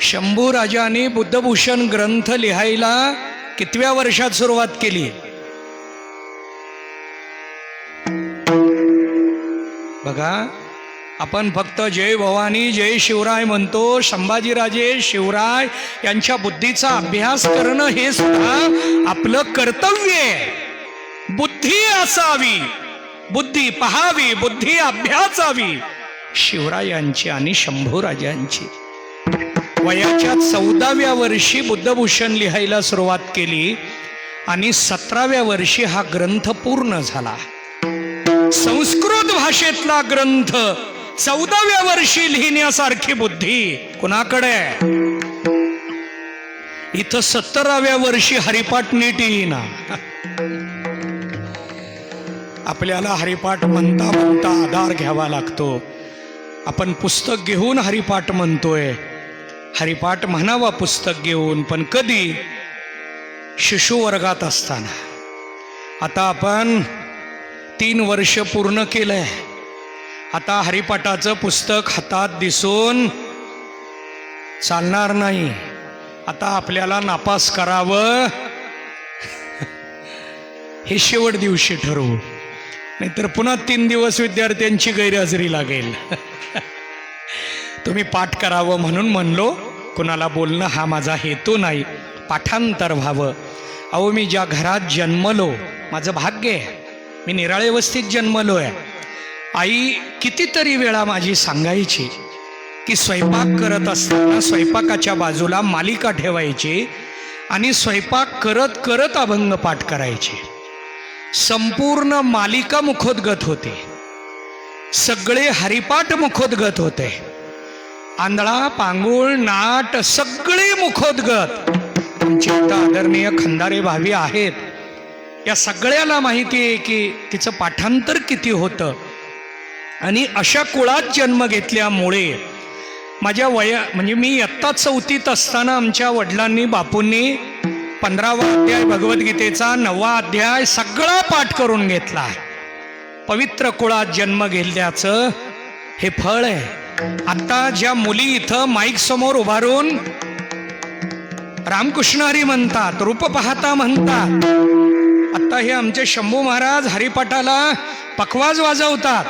शंभूराजाने बुद्धभूषण ग्रंथ लिहायला कितव्या वर्षात सुरुवात केली? बघा, आपण फक्त जय भवानी जय शिवराय म्हणतो. संभाजीराजे शिवराय यांच्या बुद्धीचा अभ्यास करणं हे सुद्धा आपलं कर्तव्य आहे. बुद्धी असावी, बुद्धी पहावी, बुद्धी अभ्यासावी शिवरायांची आणि शंभूराजांची. वयाच्या 14व्या वर्षी बुद्धभूषण लिहायला सुरुवात केली आणि 17व्या वर्षी हा ग्रंथ पूर्ण झाला. संस्कृत भाषेतला ग्रंथ 14व्या वर्षी लिहिण्यासारखी बुद्धी कुणाकडे आहे? इथं 17व्या वर्षी हरिपाठ नीट येईना. आपल्याला हरिपाठ म्हणता म्हणता आधार घ्यावा लागतो. आपण पुस्तक घेऊन हरिपाठ म्हणतोय. हरिपाठ म्हणावा पुस्तक घेऊन, पण कधी? शिशुवर्गात असताना. आता आपण 3 वर्ष पूर्ण केलंय. आता हरिपाठाचं पुस्तक हातात दिसून चालणार नाही. आता आपल्याला नापास करावं हे शेवट दिवशी ठरवू, नाहीतर पुन्हा 3 दिवस विद्यार्थ्यांची गैरहजेरी लागेल. तुम्ही पाठ करावं म्हणून म्हणलो. कुणाला बोलणं हा माझा हेतू नाही. पाठांतर व्हावं. अहो, मी ज्या घरात जन्मलो माझं भाग्य आहे. मी निराळे वस्तीत जन्मलो आहे. आई कितीतरी वेळा माझी सांगायची की स्वयंपाक करत असताना स्वयंपाकाच्या बाजूला मालिका ठेवायची आणि स्वयंपाक करत करत अभंग पाठ करायचे. संपूर्ण मालिका मुखोद्गत होते. सगळे हरिपाठ मुखोद्गत होते. आंधळा पांगुळ नाट सगळे मुखोद्गत. आमचे आता आदरणीय खंदारे भावी आहेत. या सगळ्याला माहिती आहे की तिचं पाठांतर किती होतं. आणि अशा कुळात जन्म घेतल्यामुळे माझ्या म्हणजे मी इयत्ता 4थीत असताना आमच्या वडिलांनी बापूंनी 15वा अध्याय भगवद्गीतेचा 9वा अध्याय सगळा पाठ करून घेतला. पवित्र कुळात जन्म घेतल्याचं हे फळ आहे. आता ज्या मुली इथं माईक समोर उभारून रामकृष्ण हरी म्हणतात, रूप पाहता म्हणतात. आता हे आमचे शंभू महाराज हरिपाठाला पखवाज वाजवतात,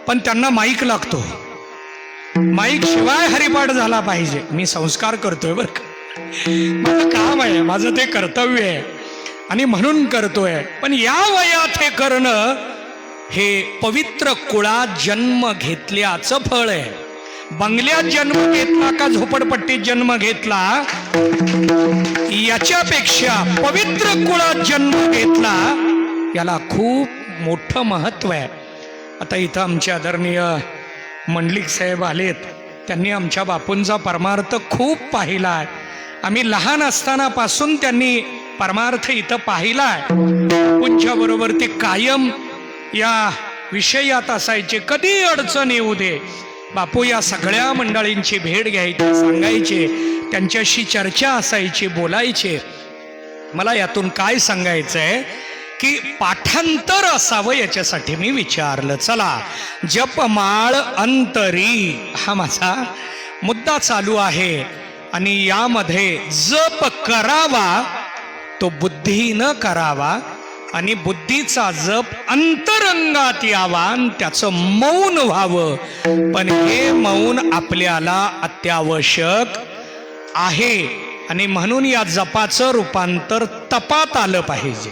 पण त्यांना माईक लागतो. माईक शिवाय हरिपाठ झाला पाहिजे. मी संस्कार करतोय बरं का, माझं काम आहे, माझं ते कर्तव्य आहे आणि म्हणून करतोय. पण या वयात हे करणं हे पवित्र कुळात जन्म घेतल्याचं फळ आहे. बंगल्यात जन्म घेतला का झोपडपट्टीत जन्म घेतला याच्यापेक्षा पवित्र कुळात जन्म घेतला याला खूप मोठं महत्व आहे. आता इथं आमचे आदरणीय मंडलिक साहेब आलेत. त्यांनी आमच्या बापूंचा परमार्थ खूप पाहिलाय. आम्ही लहान असतानापासून त्यांनी परमार्थ इथं पाहिलाय. बापूंच्या बरोबर ते कायम या विषयात असायचे. कधी अडचण येऊ दे बापू या सगळ्या मंडळींची भेट घ्यायची, सांगायचे, त्यांच्याशी चर्चा असायची, बोलायचे. मला यातून काय सांगायचंय की पाठांतर असावं याच्यासाठी मी विचारलं. चला, जपमाळ अंतरी हा माझा मुद्दा चालू आहे आणि यामध्ये जप करावा तो बुद्धीनं करावा आणि बुद्धीचा जप अंतरंगात यावा आणि त्याचं मौन व्हावं. पण हे मौन आपल्याला अत्यावश्यक आहे आणि म्हणून या जपाचं रूपांतर तपात आलं पाहिजे.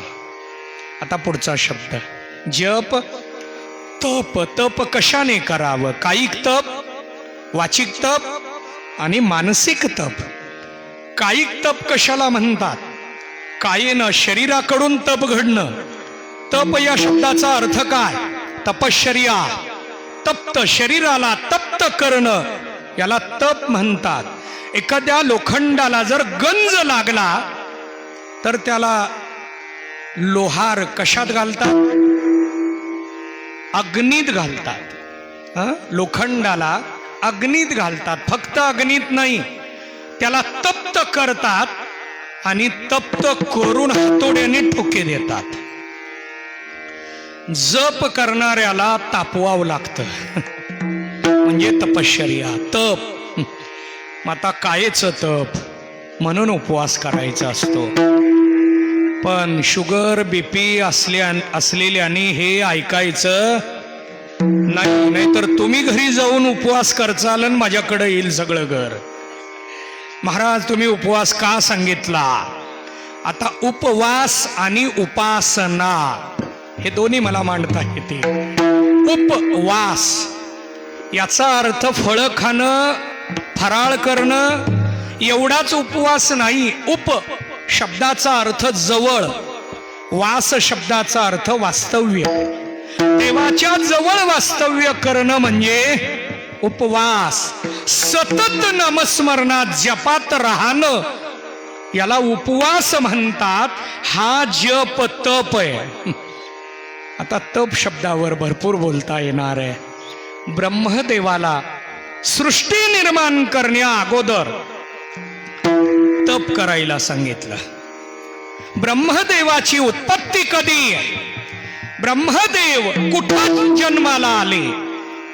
आता पुढचा शब्द जप. तप. तप कशाने करावं? कायिक तप, वाचिक तप आणि मानसिक तप. कायिक तप कशाला म्हणतात? कायेनं शरीराकडून तप घडणं. तप या शब्दाचा अर्थ काय? तपश्चर्या. तप्त शरीराला तप्त करणं याला तप म्हणतात. एखाद्या लोखंडाला जर गंज लागला तर त्याला लोहार कशात घालतात? अग्नीत घालतात. लोखंडाला अग्नीत घालतात. फक्त अग्नीत नाही, त्याला तप्त करतात आणि तप्त करून हातोड्याने ठोके देतात. जप करणाऱ्याला तापवावं लागतं म्हणजे तपश्चर्या, तप. आता कायेचं तप म्हणून उपवास करायचा असतो. पण शुगर बीपी असलेल्याने हे ऐकायचं नाही. नाहीतर तुम्ही घरी जाऊन उपवास करचाल आणि माझ्याकडे येईल सगळं घर. महाराज तुम्ही उपवास का सांगितला? आता उपवास आणि उपासना हे दोन्ही मला मांडता येते. उपवास याचा अर्थ फळं खाणं, फराळ करणं एवढाच उपवास नाही. उप शब्दाचा अर्थ जवळ, वास शब्दाचा अर्थ वास्तव्य. देवाच्या जवळ वास्तव्य करणं म्हणजे उपवास. सतत नामस्मरणात जपात राहणं याला उपवास म्हणतात. हा जप तप आहे. आता तप शब्दावर भरपूर बोलता येणार आहे. ब्रह्मदेवाला सृष्टी निर्माण करण्या अगोदर तप करायला सांगितलं. ब्रह्मदेवाची उत्पत्ती कधी, ब्रह्मदेव कुठं जन्माला आले,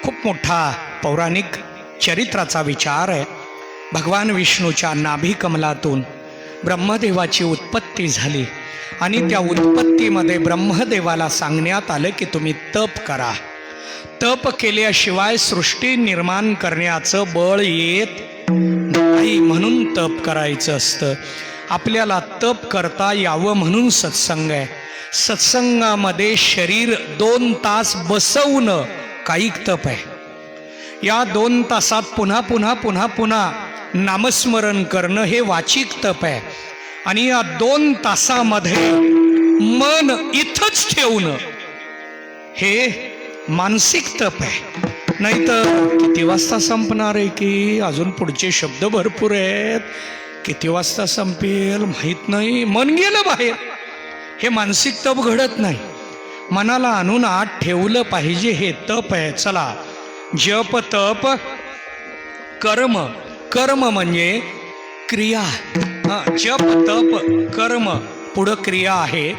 खूप मोठा पौराणिक चरित्राचा विचार आहे. भगवान विष्णूच्या नाभी कमलातून ब्रह्मदेवाची उत्पत्ती झाली आणि त्या उत्पत्तीमध्ये ब्रह्मदेवाला सांगण्यात आलं की तुम्ही तप करा. तप केल्याशिवाय सृष्टी निर्माण करण्याचं बळ येत नाही, म्हणून तप करायचं असतं. आपल्याला तप करता यावं म्हणून सत्संग आहे. सत्संगामध्ये शरीर 2 तास बसवणं कायिक तप आहे. या 2 तासात पुन्हा पुन्हा पुन्हा पुन्हा नामस्मरण करणं हे वाचिक तप आहे. आणि या 2 तासामध्ये मन इथंच ठेवणं हे मानसिक तप आहे. नाहीतर किती वाजता संपणार आहे की अजून पुढचे शब्द भरपूर आहेत, किती वाजता संपेल माहीत नाही, मन गेलं बाहेर. हे मानसिक तप घडत नाही. मनाला आणून आत ठेवलं पाहिजे, हे तप आहे. चला, जप तप कर्म. कर्म म्हणजे क्रिया. जप तप कर्म पुढं क्रिया आहे.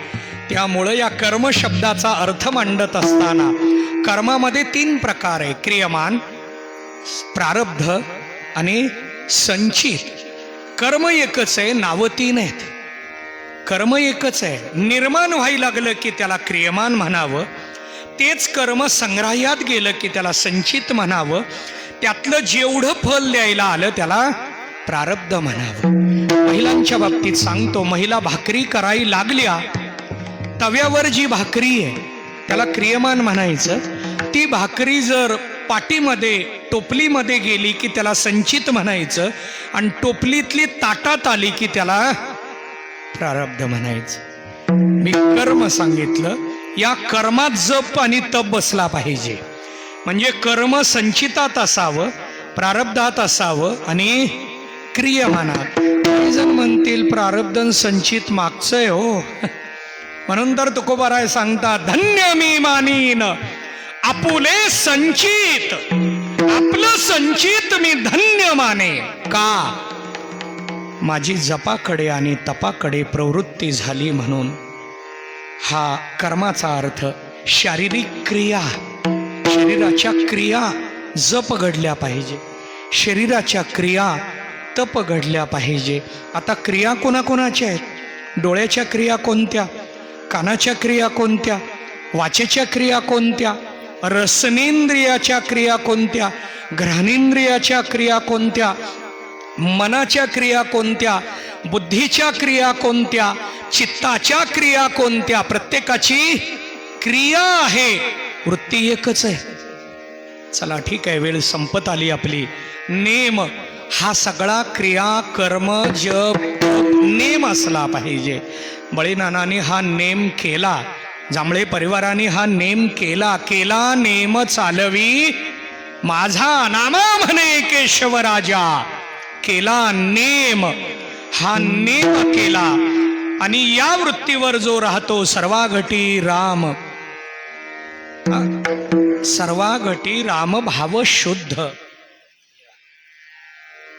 त्यामुळं या कर्म शब्दाचा अर्थ मांडत असताना कर्मामध्ये 3 प्रकार आहे. क्रियमान, प्रारब्ध आणि संचित. कर्म एकच आहे, नावं 3 आहेत. कर्म एकच आहे. निर्माण व्हायला लागलं की त्याला क्रियमान म्हणावं, तेच कर्म संग्रहात गेलं की त्याला संचित म्हणावं, त्यातलं जेवढं फल द्यायला आलं त्याला प्रारब्ध म्हणावं. महिलांच्या बाबतीत सांगतो, महिला भाकरी करायला लागल्या, तव्यावर जी भाकरी आहे त्याला क्रियमान म्हणायचं. ती भाकरी जर पाटीमध्ये टोपलीमध्ये गेली की त्याला संचित म्हणायचं, आणि टोपलीतली ताटात आली की त्याला प्रारब्ध म्हणायचं. मी कर्म सांगितलं. या कर्मात जप आणि तप बसला पाहिजे. म्हणजे कर्म संचितात असावं, प्रारब्धात असावं आणि क्रियमानात. काही जण म्हणतील प्रारब्ध संचित मागचं आहे हो. म्हणून तर तुकोबाराय सांगतात, धन्य मी मानीन आपुले संचित. आपलं संचित मी धन्य माने. का? माझी जपाकडे आणि तपाकडे प्रवृत्ती झाली म्हणून. हा कर्माचा अर्थ शारीरिक क्रिया. शरीराच्या क्रिया जप घडल्या पाहिजे, शरीराच्या क्रिया तप घडल्या पाहिजे. आता क्रिया कोणाकोणाच्या आहेत? डोळ्याच्या क्रिया कोणत्या, कानाच्या क्रिया कोणत्या, वाचेच्या क्रिया कोणत्या, रसनेंद्रियाच्या क्रिया कोणत्या, घ्राणेंद्रियाच्या क्रिया कोणत्या, मनाच्या क्रिया कोणत्या, बुद्धीच्या क्रिया कोणत्या, चित्ताच्या क्रिया कोणत्या. प्रत्येकाची क्रिया आहे, वृत्ती एकच आहे. चला ठीक आहे, वेळ संपत आली आपली. नेम हा सगळा क्रिया कर्म जप नेम असला पाहिजे. बळीनानाने हा नेम केला, जांभळे परिवाराने हा नेम केला. केला नेम चालवी माझा नामा म्हणे केशवराजा. केला नेम, हा नेम केला. आणि या वृत्तीवर जो राहतो सर्वाघटी राम, सर्वाघटी राम भाव शुद्ध.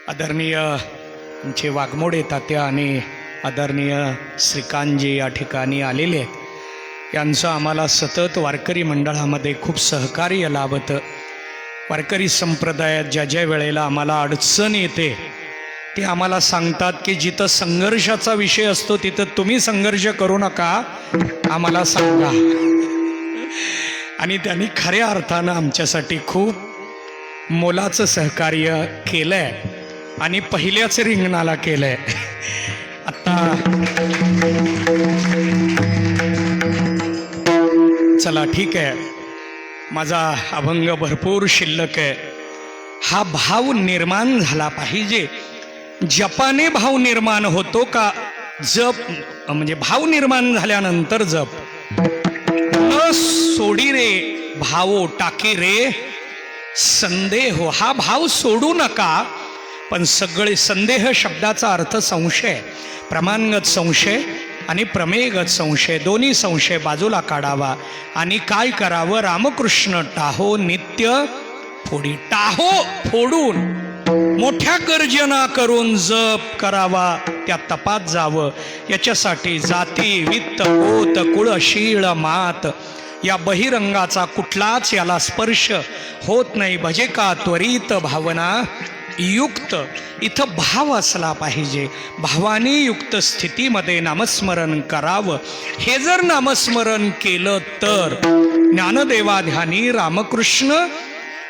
आदरणीय आमचे वाघमोडे तात्या आणि आदरणीय श्रीकांतजी या ठिकाणी आलेले आहेत. यांचं आम्हाला सतत वारकरी मंडळामध्ये खूप सहकार्य लाभतं. वारकरी संप्रदायात ज्या ज्या वेळेला आम्हाला अडचण येते ते आम्हाला सांगतात की जिथं संघर्षाचा विषय असतो तिथं तुम्ही संघर्ष करू नका, आम्हाला सांगा. आणि त्यांनी खऱ्या अर्थानं आमच्यासाठी खूप मोलाचं सहकार्य केलंय आणि पहिल्याच रिंगणाला केलंय. आता चला ठीक आहे, माझा अभंग भरपूर शिल्लक आहे. हा भाव निर्माण झाला पाहिजे. जपाने भाव निर्माण होतो का जप म्हणजे भाव निर्माण झाल्यानंतर जप न सोडी रे भावो टाकी रे संदेह हा भाव सोडू नका. पण सगळे संदेह शब्दाचा अर्थ संशय, प्रमाणगत संशय आणि प्रमेयगत संशय, दोन्ही संशय बाजूला काढावा. आणि काय करावं? रामकृष्ण टाहो नित्य फोडी. टाहो फोडून मोठ्या गर्जना करून जप करावा, त्या तपात जावं. याच्यासाठी जाती वित्त पोत कुळ शीळ मात या बहिरंगाचा कुठलाच याला स्पर्श होत नाही. भजे का त्वरित भावना युक्त. इथं भाव असला पाहिजे. भावाने युक्त स्थितीमध्ये नामस्मरण करावं. हे जर नामस्मरण केलं तर ज्ञानदेवाध्यानी रामकृष्ण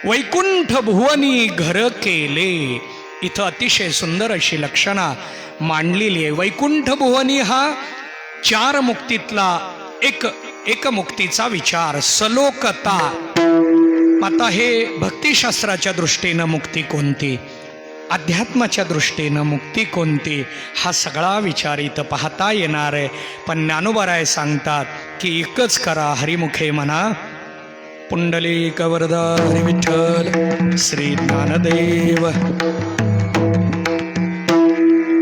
वैकुंठ भुवनी घर केले. इथं अतिशय सुंदर अशी लक्षणा मांडलेली आहे. वैकुंठ भुवनी हा 4 मुक्तीतला एक मुक्तीचा विचार, सलोकता. आता हे भक्तिशास्त्राच्या दृष्टीनं मुक्ती कोणती, अध्यात्माच्या दृष्टीनं मुक्ती कोणती, हा सगळा विचार इथं पाहता येणार आहे. पण ज्ञानोबाराय सांगतात की एकच करा, हरिमुखे म्हणा पुंडलिक वरदा हरी विठ्ठल श्री ज्ञानदेव.